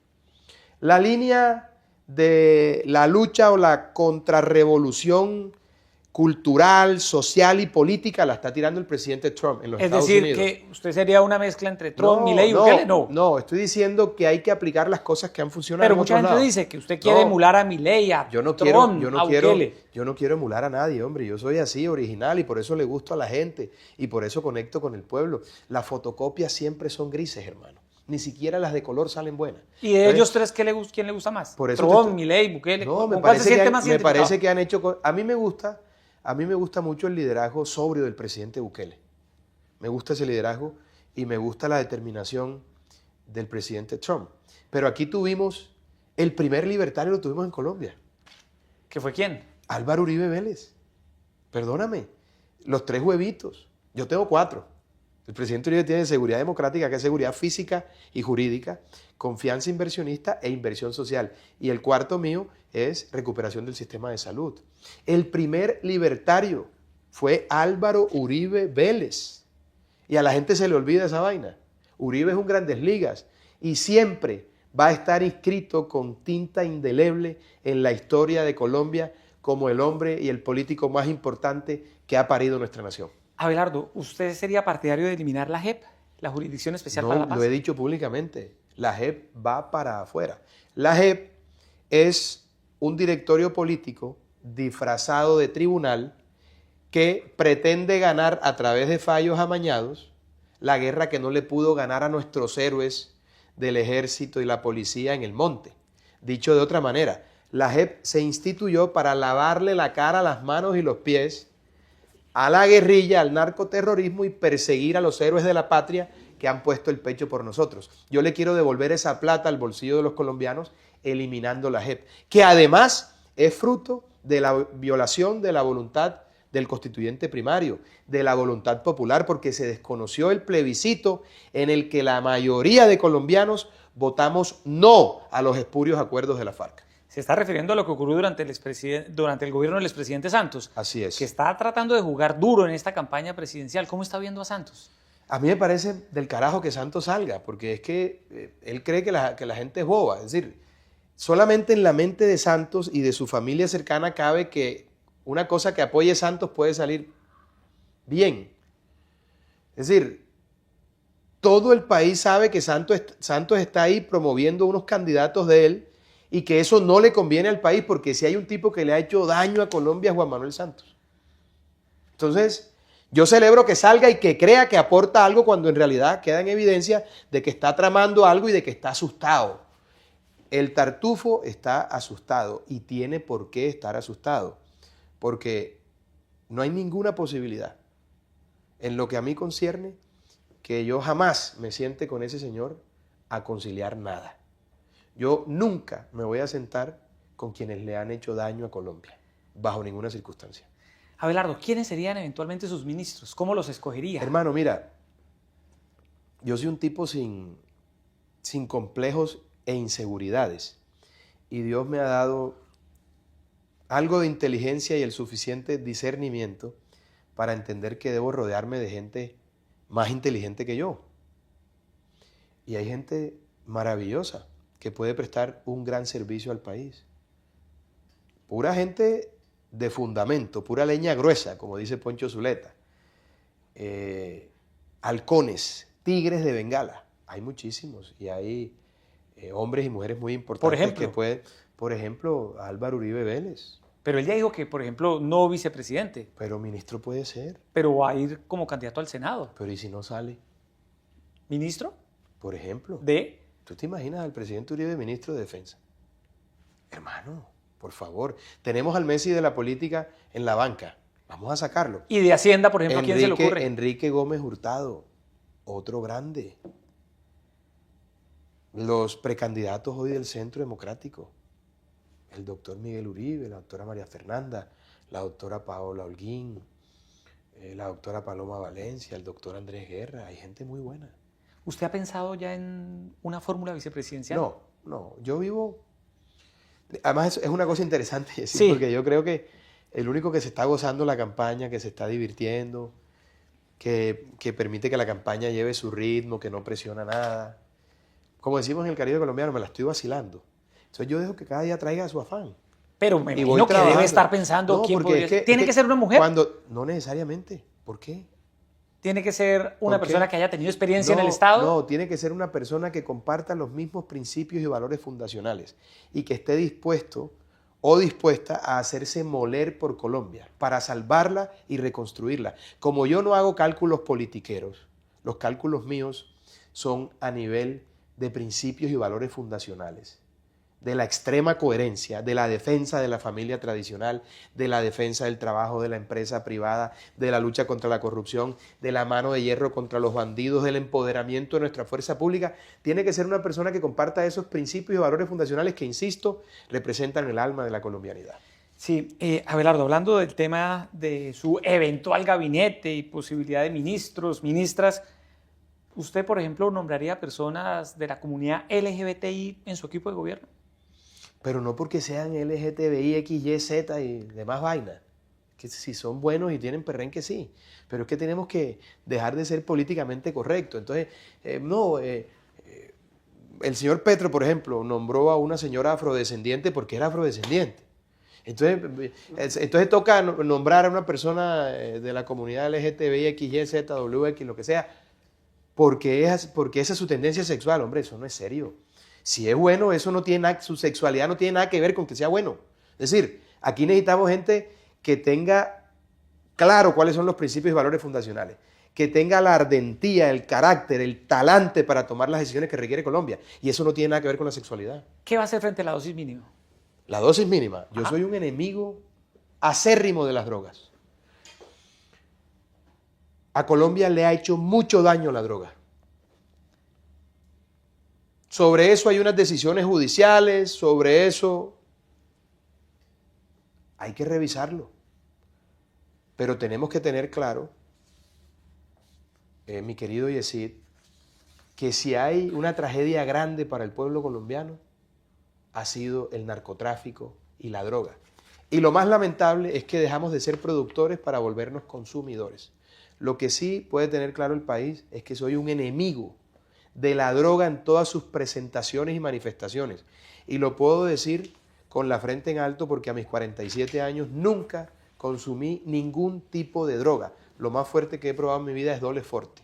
La línea de la lucha o la contrarrevolución cultural, social y política la está tirando el presidente Trump en los Estados Unidos. Es decir, que usted sería una mezcla entre Trump, Milei y Bukele. No, estoy diciendo que hay que aplicar las cosas que han funcionado. Pero mucha gente dice que usted quiere emular a Milei, a Trump, a Bukele. Yo no quiero emular a nadie, hombre. Yo soy así, original, y por eso le gusto a la gente y por eso conecto con el pueblo. Las fotocopias siempre son grises, hermano. Ni siquiera las de color salen buenas. ¿Y de ellos tres quién le gusta más? Por eso Trump, Milei, Bukele. No, me parece que han hecho... A mí me gusta mucho el liderazgo sobrio del presidente Bukele. Me gusta ese liderazgo y me gusta la determinación del presidente Trump. Pero aquí tuvimos, el primer libertario lo tuvimos en Colombia. ¿Que fue quién? Álvaro Uribe Vélez. Perdóname, los 3 huevitos. Yo tengo 4. El presidente Uribe tiene seguridad democrática, que es seguridad física y jurídica, confianza inversionista e inversión social. Y el 4 mío es recuperación del sistema de salud. El primer libertario fue Álvaro Uribe Vélez. Y a la gente se le olvida esa vaina. Uribe es un Grandes Ligas y siempre va a estar inscrito con tinta indeleble en la historia de Colombia como el hombre y el político más importante que ha parido nuestra nación. Abelardo, ¿usted sería partidario de eliminar la JEP, la Jurisdicción Especial para la Paz? No, lo he dicho públicamente. La JEP va para afuera. La JEP es un directorio político disfrazado de tribunal que pretende ganar a través de fallos amañados la guerra que no le pudo ganar a nuestros héroes del ejército y la policía en el monte. Dicho de otra manera, la JEP se instituyó para lavarle la cara, las manos y los pies a la guerrilla, al narcoterrorismo y perseguir a los héroes de la patria que han puesto el pecho por nosotros. Yo le quiero devolver esa plata al bolsillo de los colombianos eliminando la JEP, que además es fruto de la violación de la voluntad del constituyente primario, de la voluntad popular, porque se desconoció el plebiscito en el que la mayoría de colombianos votamos no a los espurios acuerdos de la FARC. Se está refiriendo a lo que ocurrió durante el gobierno del expresidente Santos. Así es. Que está tratando de jugar duro en esta campaña presidencial. ¿Cómo está viendo a Santos? A mí me parece del carajo que Santos salga, porque es que él cree que la gente es boba. Es decir, solamente en la mente de Santos y de su familia cercana cabe que una cosa que apoye Santos puede salir bien. Es decir, todo el país sabe que Santos está ahí promoviendo unos candidatos de él y que eso no le conviene al país, porque si hay un tipo que le ha hecho daño a Colombia es Juan Manuel Santos. Entonces, yo celebro que salga y que crea que aporta algo cuando en realidad queda en evidencia de que está tramando algo y de que está asustado. El tartufo está asustado y tiene por qué estar asustado, porque no hay ninguna posibilidad, en lo que a mí concierne, que yo jamás me siente con ese señor a conciliar nada. Yo nunca me voy a sentar con quienes le han hecho daño a Colombia, bajo ninguna circunstancia. Abelardo, ¿quiénes serían eventualmente sus ministros? ¿Cómo los escogería? Hermano, mira, yo soy un tipo sin complejos e inseguridades. Y Dios me ha dado algo de inteligencia y el suficiente discernimiento para entender que debo rodearme de gente más inteligente que yo. Y hay gente maravillosa que puede prestar un gran servicio al país. Pura gente de fundamento, pura leña gruesa, como dice Poncho Zuleta. Halcones, tigres de Bengala. Hay muchísimos y hay hombres y mujeres muy importantes. Por ejemplo, que pueden, por ejemplo, Álvaro Uribe Vélez. Pero él ya dijo que, por ejemplo, no vicepresidente. Pero ministro puede ser. Pero va a ir como candidato al Senado. Pero ¿y si no sale? ¿Ministro? Por ejemplo. ¿De? ¿Tú te imaginas al presidente Uribe ministro de Defensa? Hermano, Por favor. Tenemos al Messi de la política en la banca. Vamos a sacarlo. Y de Hacienda, por ejemplo, ¿a quién se le ocurre? Enrique Gómez Hurtado, otro grande. Los precandidatos hoy del Centro Democrático. El doctor Miguel Uribe, la doctora María Fernanda, la doctora Paola Holguín, la doctora Paloma Valencia, el doctor Andrés Guerra. Hay gente muy buena. ¿Usted ha pensado ya en una fórmula vicepresidencial? No. Yo vivo... Además, es una cosa interesante, sí, porque yo creo que el único que se está gozando la campaña, que se está divirtiendo, que permite que la campaña lleve su ritmo, que no presiona nada. Como decimos en el Caribe colombiano, me la estoy vacilando. Entonces yo dejo que cada día traiga su afán. Pero me imagino que debe estar pensando quién podría ser. ¿Tiene que ser una mujer? No necesariamente. ¿Por qué? ¿Tiene que ser una persona que haya tenido experiencia en el Estado? No, tiene que ser una persona que comparta los mismos principios y valores fundacionales y que esté dispuesto o dispuesta a hacerse moler por Colombia para salvarla y reconstruirla. Como yo no hago cálculos politiqueros, los cálculos míos son a nivel de principios y valores fundacionales, de la extrema coherencia, de la defensa de la familia tradicional, de la defensa del trabajo de la empresa privada, de la lucha contra la corrupción, de la mano de hierro contra los bandidos, del empoderamiento de nuestra fuerza pública. Tiene que ser una persona que comparta esos principios y valores fundacionales que, insisto, representan el alma de la colombianidad. Sí, Abelardo, hablando del tema de su eventual gabinete y posibilidad de ministros, ministras, ¿usted, por ejemplo, nombraría personas de la comunidad LGBTI en su equipo de gobierno? Pero no porque sean LGTBI, X, Y, Z y demás vainas. Que si son buenos y tienen perrenque, sí. Pero es que tenemos que dejar de ser políticamente correctos. Entonces, el señor Petro, por ejemplo, nombró a una señora afrodescendiente porque era afrodescendiente. Entonces toca nombrar a una persona de la comunidad LGTBI, X, Y, Z, WX, lo que sea, porque esa es su tendencia sexual. Hombre, eso no es serio. Si es bueno, eso no tiene nada, su sexualidad no tiene nada que ver con que sea bueno. Es decir, aquí necesitamos gente que tenga claro cuáles son los principios y valores fundacionales, que tenga la ardentía, el carácter, el talante para tomar las decisiones que requiere Colombia. Y eso no tiene nada que ver con la sexualidad. ¿Qué va a hacer frente a la dosis mínima? La dosis mínima. Yo soy un enemigo acérrimo de las drogas. A Colombia le ha hecho mucho daño la droga. Sobre eso hay unas decisiones judiciales, sobre eso hay que revisarlo. Pero tenemos que tener claro, mi querido Yesid, que si hay una tragedia grande para el pueblo colombiano, ha sido el narcotráfico y la droga. Y lo más lamentable es que dejamos de ser productores para volvernos consumidores. Lo que sí puede tener claro el país es que soy un enemigo de la droga en todas sus presentaciones y manifestaciones. Y lo puedo decir con la frente en alto porque a mis 47 años nunca consumí ningún tipo de droga. Lo más fuerte que he probado en mi vida es Doble Forte.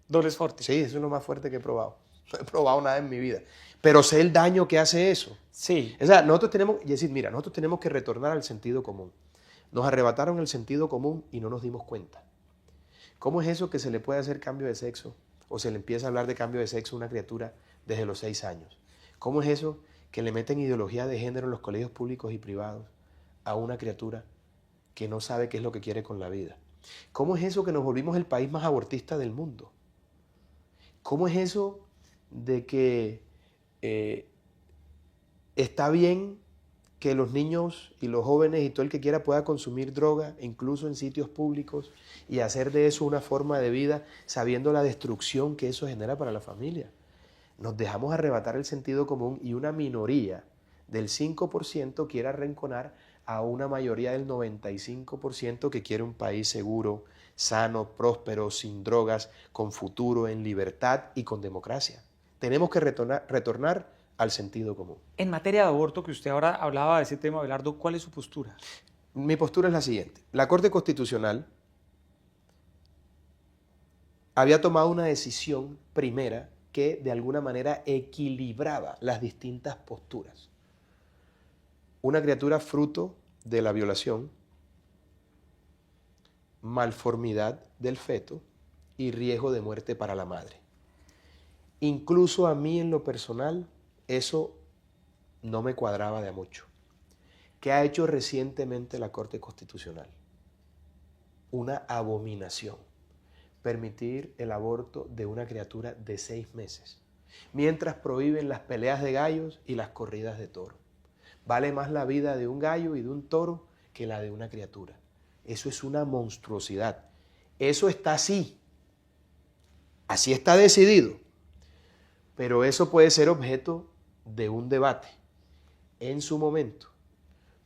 ¿Doble Forte? Sí, eso es lo más fuerte que he probado. No he probado nada en mi vida. Pero sé el daño que hace eso. Sí. O sea, nosotros tenemos que retornar al sentido común. Nos arrebataron el sentido común y no nos dimos cuenta. ¿Cómo es eso que se le puede hacer cambio de sexo? O se le empieza a hablar de cambio de sexo a una criatura desde los 6 años. ¿Cómo es eso que le meten ideología de género en los colegios públicos y privados a una criatura que no sabe qué es lo que quiere con la vida? ¿Cómo es eso que nos volvimos el país más abortista del mundo? ¿Cómo es eso de que está bien que los niños y los jóvenes y todo el que quiera pueda consumir droga, incluso en sitios públicos, y hacer de eso una forma de vida, sabiendo la destrucción que eso genera para la familia? Nos dejamos arrebatar el sentido común y una minoría del 5% quiere arrinconar a una mayoría del 95% que quiere un país seguro, sano, próspero, sin drogas, con futuro, en libertad y con democracia. Tenemos que retornar al sentido común. En materia de aborto, que usted ahora hablaba de ese tema, Abelardo, ¿cuál es su postura? Mi postura es la siguiente. La Corte Constitucional había tomado una decisión primera que de alguna manera equilibraba las distintas posturas. Una criatura fruto de la violación, malformidad del feto y riesgo de muerte para la madre. Incluso a mí en lo personal eso no me cuadraba de mucho. ¿Qué ha hecho recientemente la Corte Constitucional? Una abominación. Permitir el aborto de una criatura de 6 meses, mientras prohíben las peleas de gallos y las corridas de toro. Vale más la vida de un gallo y de un toro que la de una criatura. Eso es una monstruosidad. Eso está así. Así está decidido. Pero eso puede ser objeto de un debate en su momento.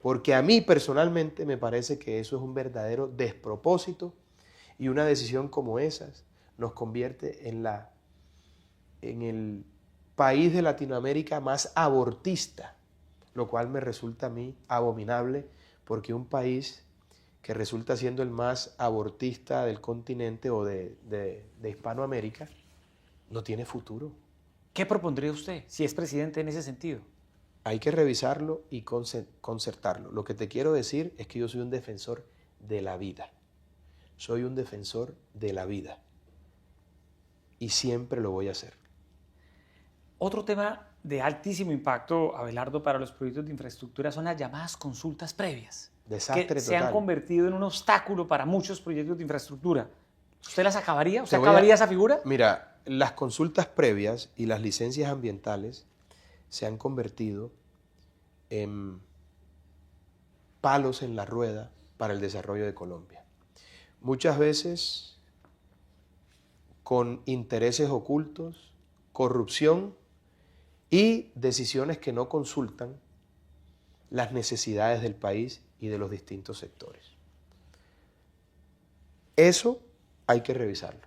Porque a mí personalmente me parece que eso es un verdadero despropósito y una decisión como esas nos convierte en el país de Latinoamérica más abortista, lo cual me resulta a mí abominable, porque un país que resulta siendo el más abortista del continente o de Hispanoamérica no tiene futuro. ¿Qué propondría usted si es presidente en ese sentido? Hay que revisarlo y concertarlo. Lo que te quiero decir es que yo soy un defensor de la vida. Soy un defensor de la vida. Y siempre lo voy a hacer. Otro tema de altísimo impacto, Abelardo, para los proyectos de infraestructura son las llamadas consultas previas. Desastre que total. se han convertido en un obstáculo para muchos proyectos de infraestructura. ¿Usted las acabaría? ¿Usted acabaría esa figura? Mira, las consultas previas y las licencias ambientales se han convertido en palos en la rueda para el desarrollo de Colombia. Muchas veces con intereses ocultos, corrupción y decisiones que no consultan las necesidades del país y de los distintos sectores. Eso hay que revisarlo.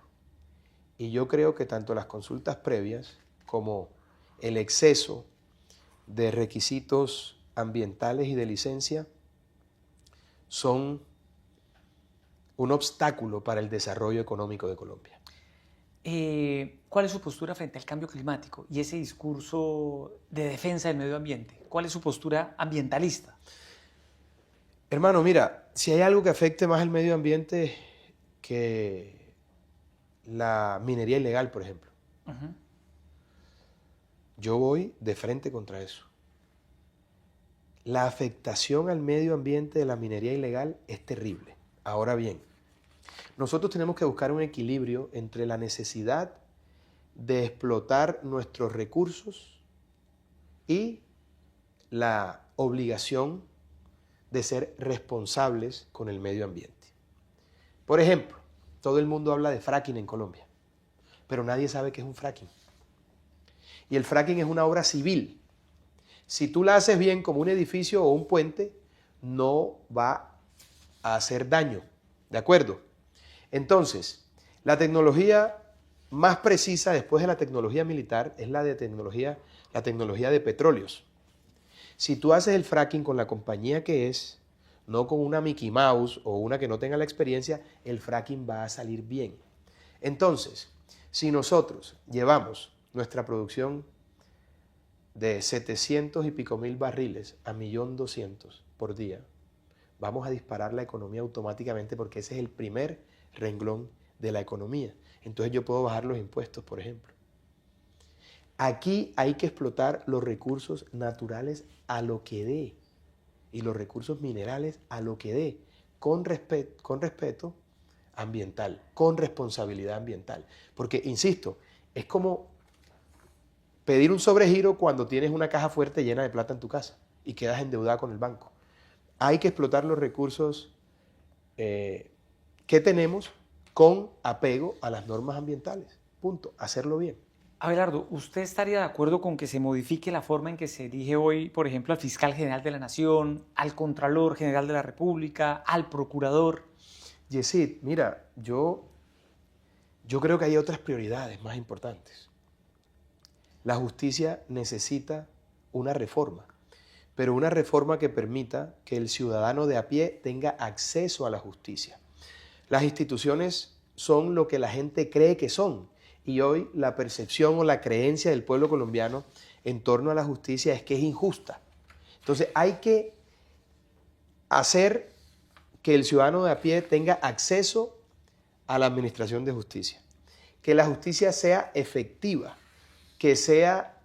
Y yo creo que tanto las consultas previas como el exceso de requisitos ambientales y de licencia son un obstáculo para el desarrollo económico de Colombia. ¿Cuál es su postura frente al cambio climático y ese discurso de defensa del medio ambiente? ¿Cuál es su postura ambientalista? Hermano, mira, si hay algo que afecte más al medio ambiente que la minería ilegal, por ejemplo, yo voy de frente contra eso. La afectación al medio ambiente de la minería ilegal es terrible. Ahora bien, nosotros tenemos que buscar un equilibrio entre la necesidad de explotar nuestros recursos y la obligación de ser responsables con el medio ambiente. Por ejemplo, todo el mundo habla de fracking en Colombia, pero nadie sabe qué es un fracking. Y el fracking es una obra civil. Si tú la haces bien como un edificio o un puente, no va a hacer daño, ¿de acuerdo? Entonces, la tecnología más precisa después de la tecnología militar es la tecnología de petróleos. Si tú haces el fracking con la compañía que es, no con una Mickey Mouse o una que no tenga la experiencia, el fracking va a salir bien. Entonces, si nosotros llevamos nuestra producción de 700 y pico mil barriles a 1.200.000 por día, vamos a disparar la economía automáticamente porque ese es el primer renglón de la economía. Entonces yo puedo bajar los impuestos, por ejemplo. Aquí hay que explotar los recursos naturales a lo que dé y los recursos minerales a lo que dé, con respeto ambiental, con responsabilidad ambiental. Porque, insisto, es como pedir un sobregiro cuando tienes una caja fuerte llena de plata en tu casa y quedas endeudado con el banco. Hay que explotar los recursos que tenemos con apego a las normas ambientales. Punto. Hacerlo bien. Abelardo, ¿usted estaría de acuerdo con que se modifique la forma en que se elige hoy, por ejemplo, al fiscal general de la Nación, al Contralor General de la República, al Procurador? Yesid, mira, yo creo que hay otras prioridades más importantes. La justicia necesita una reforma, pero una reforma que permita que el ciudadano de a pie tenga acceso a la justicia. Las instituciones son lo que la gente cree que son, y hoy la percepción o la creencia del pueblo colombiano en torno a la justicia es que es injusta. Entonces hay que hacer que el ciudadano de a pie tenga acceso a la administración de justicia, que la justicia sea efectiva, que sea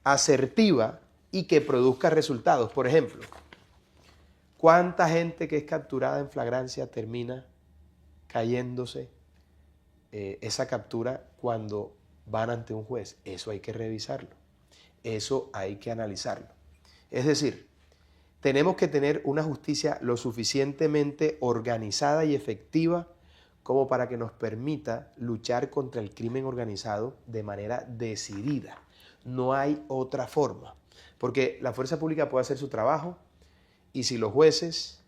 asertiva y que produzca resultados. Por ejemplo, ¿Cuánta gente que es capturada en flagrancia termina cayéndose esa captura cuando van ante un juez? Eso hay que revisarlo. Eso hay que analizarlo. Es decir, tenemos que tener una justicia lo suficientemente organizada y efectiva como para que nos permita luchar contra el crimen organizado de manera decidida. No hay otra forma, porque la fuerza pública puede hacer su trabajo y si los jueces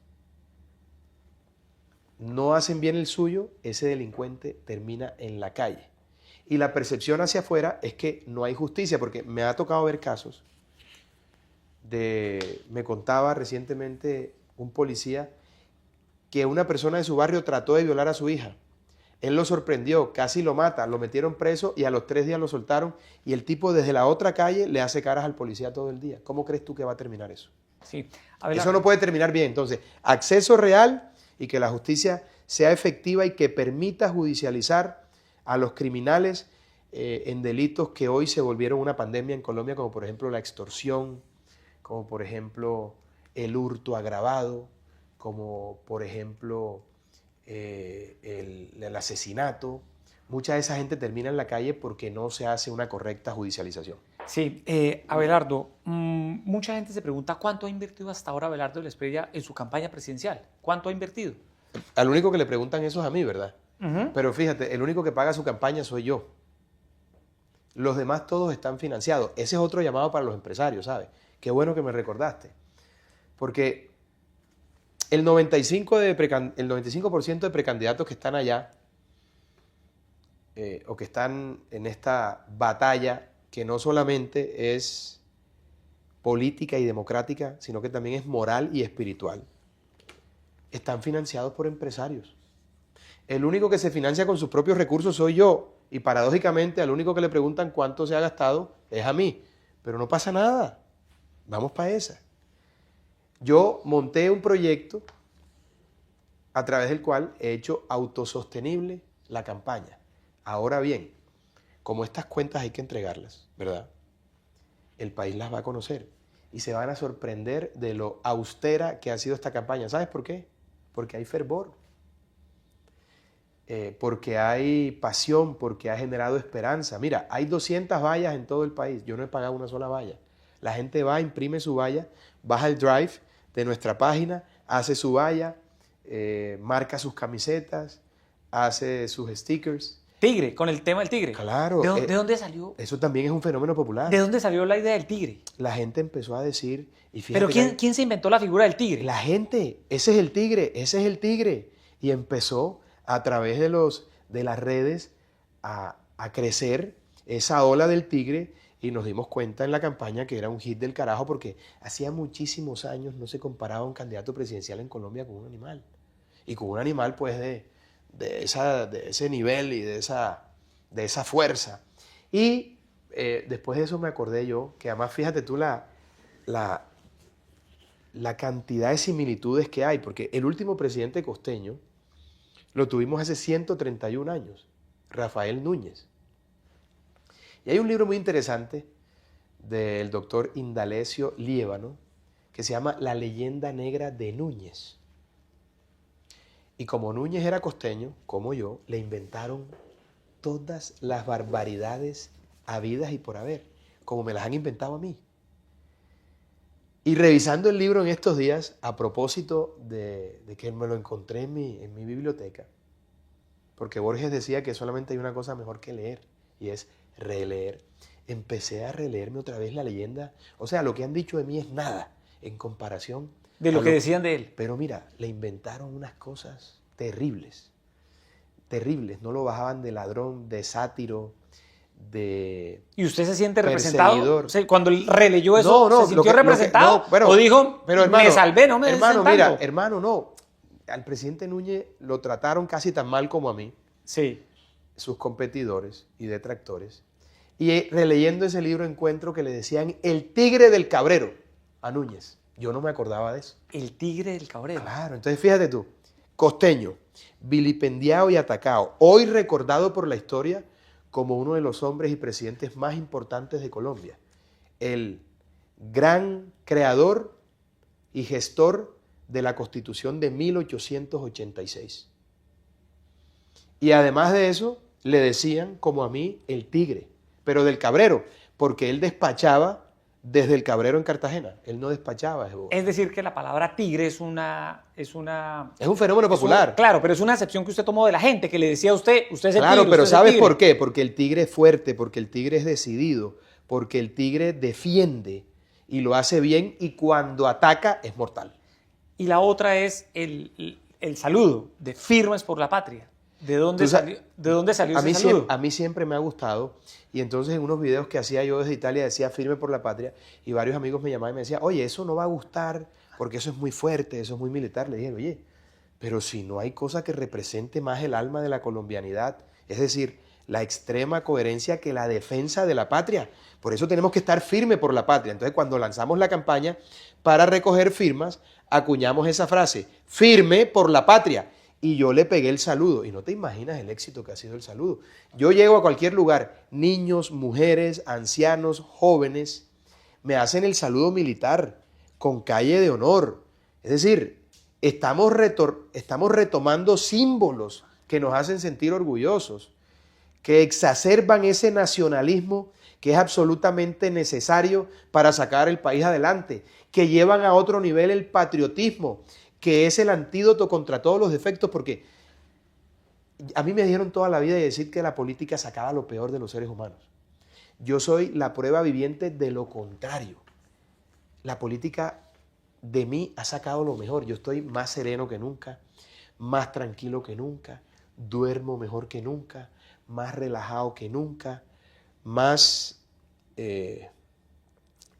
no hacen bien el suyo, ese delincuente termina en la calle. Y la percepción hacia afuera es que no hay justicia, porque me ha tocado ver casos me contaba recientemente un policía que una persona de su barrio trató de violar a su hija. Él lo sorprendió, casi lo mata, lo metieron preso y a los 3 días lo soltaron y el tipo desde la otra calle le hace caras al policía todo el día. ¿Cómo crees tú que va a terminar eso? Sí. Eso no puede terminar bien. Entonces, acceso real y que la justicia sea efectiva y que permita judicializar a los criminales en delitos que hoy se volvieron una pandemia en Colombia, como por ejemplo la extorsión, como por ejemplo el hurto agravado, como por ejemplo el asesinato. Mucha de esa gente termina en la calle porque no se hace una correcta judicialización. Sí, Abelardo, mucha gente se pregunta cuánto ha invertido hasta ahora Abelardo Lesprilla en su campaña presidencial. ¿Cuánto ha invertido? Al único que le preguntan eso es a mí, ¿verdad? Uh-huh. Pero fíjate, el único que paga su campaña soy yo. Los demás todos están financiados. Ese es otro llamado para los empresarios, ¿sabes? Qué bueno que me recordaste. Porque el 95% de precandidatos que están allá o que están en esta batalla que no solamente es política y democrática, sino que también es moral y espiritual, están financiados por empresarios. El único que se financia con sus propios recursos soy yo. Y paradójicamente, al único que le preguntan cuánto se ha gastado es a mí. Pero no pasa nada. Vamos para esa. Yo monté un proyecto a través del cual he hecho autosostenible la campaña. Ahora bien, como estas cuentas hay que entregarlas, ¿verdad? El país las va a conocer y se van a sorprender de lo austera que ha sido esta campaña. ¿Sabes por qué? Porque hay fervor. Porque hay pasión, porque ha generado esperanza. Mira, hay 200 vallas en todo el país. Yo no he pagado una sola valla. La gente va, imprime su valla, baja el drive de nuestra página, hace su valla, marca sus camisetas, hace sus stickers. Tigre, con el tema del tigre. Claro. ¿De dónde salió? Eso también es un fenómeno popular. ¿De dónde salió la idea del tigre? La gente empezó a decir... Y fíjate ¿Pero quién se inventó la figura del tigre? La gente. Ese es el tigre, ese es el tigre. Y empezó a través de las redes a crecer esa ola del tigre y nos dimos cuenta en la campaña que era un hit del carajo porque hacía muchísimos años no se comparaba un candidato presidencial en Colombia con un animal. Y con un animal pues de ese nivel y de esa fuerza. Y después de eso me acordé yo que además fíjate tú la cantidad de similitudes que hay, porque el último presidente costeño lo tuvimos hace 131 años, Rafael Núñez. Y hay un libro muy interesante del doctor Indalecio Liévano que se llama La leyenda negra de Núñez. Y como Núñez era costeño, como yo, le inventaron todas las barbaridades habidas y por haber, como me las han inventado a mí. Y revisando el libro en estos días, a propósito de que me lo encontré en mi biblioteca, porque Borges decía que solamente hay una cosa mejor que leer, y es releer. Empecé a releerme otra vez la leyenda. O sea, lo que han dicho de mí es nada en comparación de lo que decían de él. Pero mira, le inventaron unas cosas terribles, terribles. No lo bajaban de ladrón, de sátiro, de ¿Y usted se siente perseguidor. representado? O sea, cuando releyó eso, ¿se sintió representado? Pero, ¿O dijo, hermano, me salvé, no me hermano, desentango? mira, hermano, no. Al presidente Núñez lo trataron casi tan mal como a mí. Sí. Sus competidores y detractores. Y releyendo ese libro encuentro que le decían el tigre del Cabrero a Núñez. Yo no me acordaba de eso. El tigre del Cabrero. Claro, entonces fíjate tú, costeño, vilipendiado y atacado, hoy recordado por la historia como uno de los hombres y presidentes más importantes de Colombia. El gran creador y gestor de la Constitución de 1886. Y además de eso, le decían, como a mí, el tigre, pero del Cabrero, porque él despachaba desde el Cabrero en Cartagena. Él no despachaba desde Bogotá. Es decir, que la palabra tigre es un fenómeno popular. Claro, pero es una acepción que usted tomó de la gente, que le decía a usted es el Claro, tigre, pero usted es el ¿sabes tigre. por qué? Porque el tigre es fuerte, porque el tigre es decidido, porque el tigre defiende y lo hace bien, y cuando ataca es mortal. Y la otra es el saludo de Firmes por la Patria. ¿De dónde salió ese saludo? A mí siempre me ha gustado, y entonces en unos videos que hacía yo desde Italia decía firme por la patria, y varios amigos me llamaban y me decían, oye, eso no va a gustar porque eso es muy fuerte, eso es muy militar. Le dije, oye, pero si no hay cosa que represente más el alma de la colombianidad, es decir, la extrema coherencia que la defensa de la patria. Por eso tenemos que estar firme por la patria. Entonces, cuando lanzamos la campaña para recoger firmas, acuñamos esa frase, firme por la patria. Y yo le pegué el saludo. Y no te imaginas el éxito que ha sido el saludo. Yo llego a cualquier lugar, niños, mujeres, ancianos, jóvenes, me hacen el saludo militar con calle de honor. Es decir, estamos retomando símbolos que nos hacen sentir orgullosos, que exacerban ese nacionalismo que es absolutamente necesario para sacar el país adelante, que llevan a otro nivel el patriotismo, que es el antídoto contra todos los defectos, porque a mí me dijeron toda la vida de decir que la política sacaba lo peor de los seres humanos. Yo soy la prueba viviente de lo contrario. La política de mí ha sacado lo mejor. Yo estoy más sereno que nunca, más tranquilo que nunca, duermo mejor que nunca, más relajado que nunca, más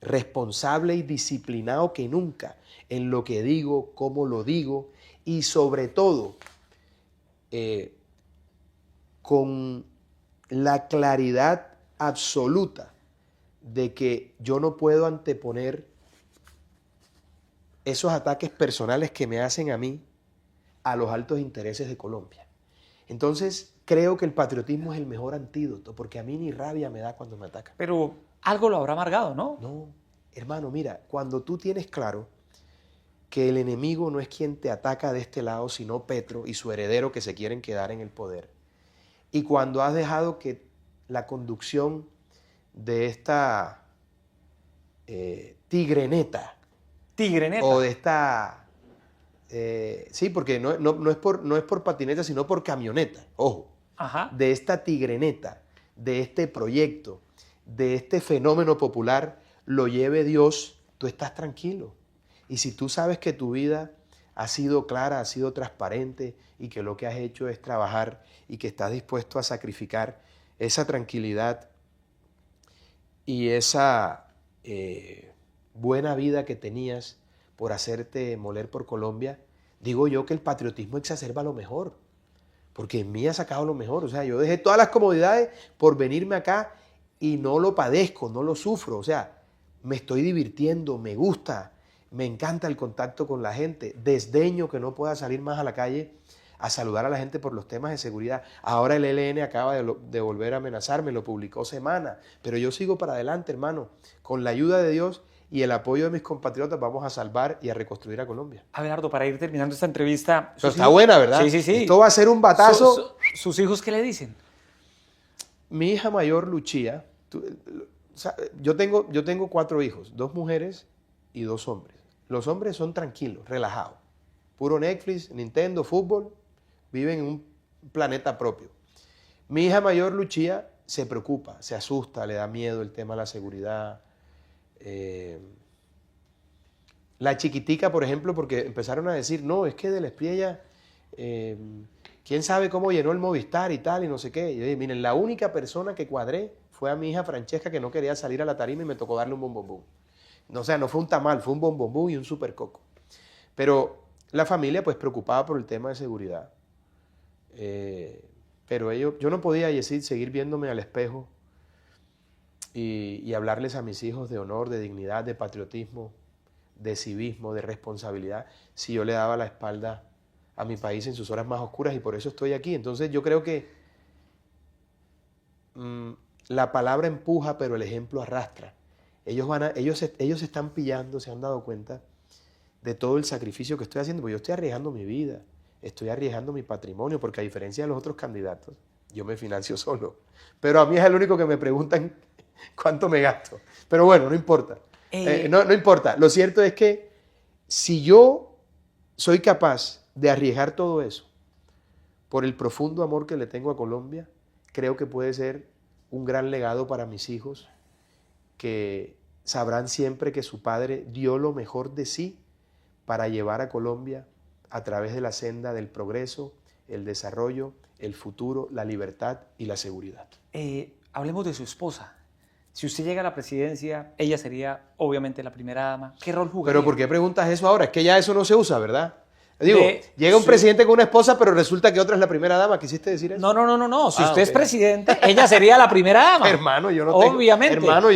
responsable y disciplinado que nunca en lo que digo, cómo lo digo, y sobre todo con la claridad absoluta de que yo no puedo anteponer esos ataques personales que me hacen a mí a los altos intereses de Colombia. Entonces, creo que el patriotismo es el mejor antídoto, porque a mí ni rabia me da cuando me atacan. Pero algo lo habrá amargado, ¿no? No, hermano, mira, cuando tú tienes claro que el enemigo no es quien te ataca de este lado, sino Petro y su heredero que se quieren quedar en el poder, y cuando has dejado que la conducción de esta tigreneta, o de esta... sí, porque no es por patineta, sino por camioneta, ojo. Ajá. De esta tigreneta, de este proyecto, de este fenómeno popular, lo lleve Dios, tú estás tranquilo. Y si tú sabes que tu vida ha sido clara, ha sido transparente, y que lo que has hecho es trabajar, y que estás dispuesto a sacrificar esa tranquilidad y esa buena vida que tenías por hacerte moler por Colombia, digo yo que el patriotismo exacerba lo mejor, porque en mí ha sacado lo mejor. O sea, yo dejé todas las comodidades por venirme acá y no lo padezco, no lo sufro. O sea, me estoy divirtiendo, me gusta, me encanta el contacto con la gente, desdeño que no pueda salir más a la calle a saludar a la gente por los temas de seguridad. Ahora el ELN acaba de volver a amenazarme, lo publicó Semana, pero yo sigo para adelante, hermano. Con la ayuda de Dios y el apoyo de mis compatriotas vamos a salvar y a reconstruir a Colombia. Abelardo, para ir terminando esta entrevista... Pero está buena, ¿verdad? Sí, sí, sí. Esto va a ser un batazo. ¿Sus hijos qué le dicen? Mi hija mayor, Luchía, yo tengo 4 hijos, 2 mujeres y 2 hombres. Los hombres son tranquilos, relajados. Puro Netflix, Nintendo, fútbol, viven en un planeta propio. Mi hija mayor, Luchía, se preocupa, se asusta, le da miedo el tema de la seguridad. La chiquitica, por ejemplo, porque empezaron a decir, no, es que Del Espriella, quién sabe cómo llenó el Movistar y tal, y no sé qué. Y yo dije, miren, la única persona que cuadré fue a mi hija Francesca, que no quería salir a la tarima y me tocó darle un bombombón. O sea, no fue un tamal, fue un bombombón y un supercoco. Pero la familia, pues, preocupada por el tema de seguridad. Pero yo no podía, Yesid, seguir viéndome al espejo y hablarles a mis hijos de honor, de dignidad, de patriotismo, de civismo, de responsabilidad, si yo le daba la espalda a mi país en sus horas más oscuras, y por eso estoy aquí. Entonces yo creo que la palabra empuja, pero el ejemplo arrastra. Ellos se están pillando, se han dado cuenta de todo el sacrificio que estoy haciendo, porque yo estoy arriesgando mi vida, estoy arriesgando mi patrimonio, porque a diferencia de los otros candidatos, yo me financio solo. Pero a mí es el único que me preguntan cuánto me gasto. Pero bueno, no importa. No importa. Lo cierto es que si yo soy capaz de arriesgar todo eso por el profundo amor que le tengo a Colombia, creo que puede ser un gran legado para mis hijos, que sabrán siempre que su padre dio lo mejor de sí para llevar a Colombia a través de la senda del progreso, el desarrollo, el futuro, la libertad y la seguridad. Hablemos de su esposa. Si usted llega a la presidencia, ella sería obviamente la primera dama. ¿Qué rol jugaría? ¿Pero por qué preguntas eso ahora? Es que ya eso no se usa, ¿verdad? Digo, llega un presidente con una esposa, pero resulta que otra es la primera dama. ¿Quisiste decir eso? No. Si usted es presidente, ella sería la primera dama. Hermano, yo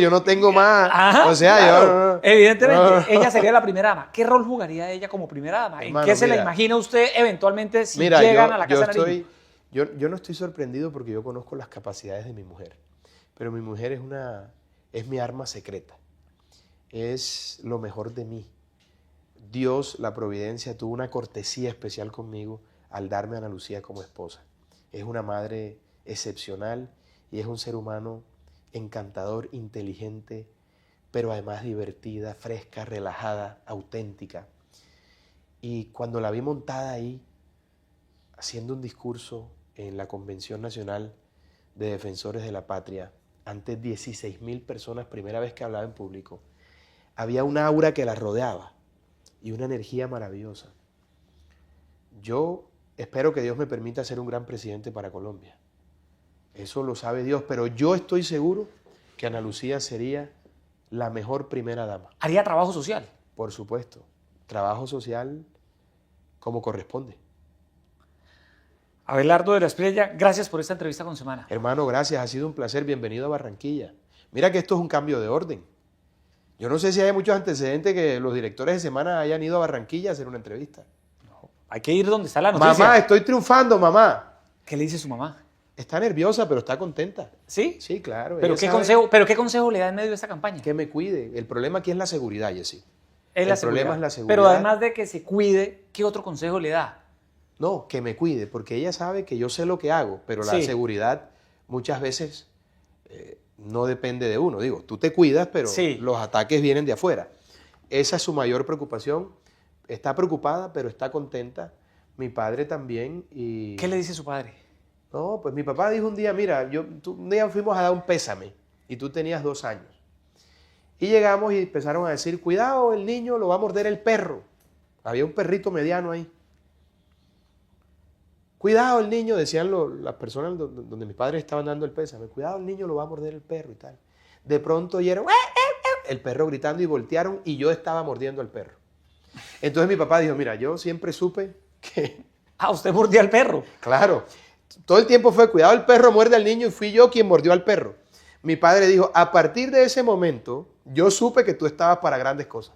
no tengo más. Ajá, o sea, claro. Evidentemente, ella sería la primera dama. ¿Qué rol jugaría ella como primera dama? Hermano, ¿En qué se la imagina usted eventualmente si mira, llegan a la Casa de Nariño? Yo no estoy sorprendido porque yo conozco las capacidades de mi mujer. Pero mi mujer es mi arma secreta. Es lo mejor de mí. Dios, la providencia, tuvo una cortesía especial conmigo al darme a Ana Lucía como esposa. Es una madre excepcional y es un ser humano encantador, inteligente, pero además divertida, fresca, relajada, auténtica. Y cuando la vi montada ahí, haciendo un discurso en la Convención Nacional de Defensores de la Patria, ante 16,000 personas, primera vez que hablaba en público, había un aura que la rodeaba y una energía maravillosa. Yo espero que Dios me permita ser un gran presidente para Colombia. Eso lo sabe Dios, pero yo estoy seguro que Ana Lucía sería la mejor primera dama. ¿Haría trabajo social? Por supuesto, trabajo social como corresponde. Abelardo de la Espriella, gracias por esta entrevista con Semana. Hermano, gracias, ha sido un placer, bienvenido a Barranquilla. Mira que esto es un cambio de orden. Yo no sé si hay muchos antecedentes que los directores de Semana hayan ido a Barranquilla a hacer una entrevista. No, hay que ir donde está la noticia. Mamá, estoy triunfando, mamá. ¿Qué le dice su mamá? Está nerviosa, pero está contenta. ¿Sí? Sí, claro. ¿Pero qué consejo le da en medio de esta campaña? Que me cuide. El problema aquí es la seguridad, Jessy. El problema es la seguridad. Pero además de que se cuide, ¿qué otro consejo le da? No, que me cuide, porque ella sabe que yo sé lo que hago, pero la seguridad muchas veces no depende de uno. Digo, tú te cuidas, pero los ataques vienen de afuera. Esa es su mayor preocupación. Está preocupada, pero está contenta. Mi padre también. Y... ¿Qué le dice su padre? No, pues mi papá dijo un día, mira, un día fuimos a dar un pésame y tú tenías 2 años. Y llegamos y empezaron a decir, cuidado, el niño lo va a morder el perro. Había un perrito mediano ahí. Cuidado el niño, decían las personas donde mis padres estaban dando el pésame, cuidado el niño lo va a morder el perro y tal. De pronto oyeron el perro gritando y voltearon y yo estaba mordiendo al perro. Entonces mi papá dijo, mira, yo siempre supe que... Ah, usted mordió al perro. Claro, todo el tiempo fue, cuidado el perro muerde al niño y fui yo quien mordió al perro. Mi padre dijo, a partir de ese momento, yo supe que tú estabas para grandes cosas.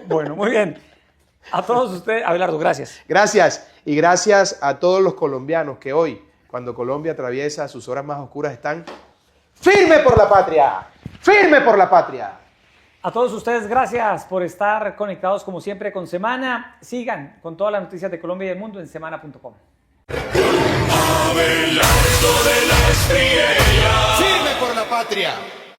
Bueno, muy bien. A todos ustedes, Abelardo, gracias. Gracias, y gracias a todos los colombianos que hoy, cuando Colombia atraviesa sus horas más oscuras, están firme por la patria, firme por la patria. A todos ustedes, gracias por estar conectados como siempre con Semana. Sigan con todas las noticias de Colombia y del mundo en semana.com. Abelardo de la Espriella. Firme por la patria.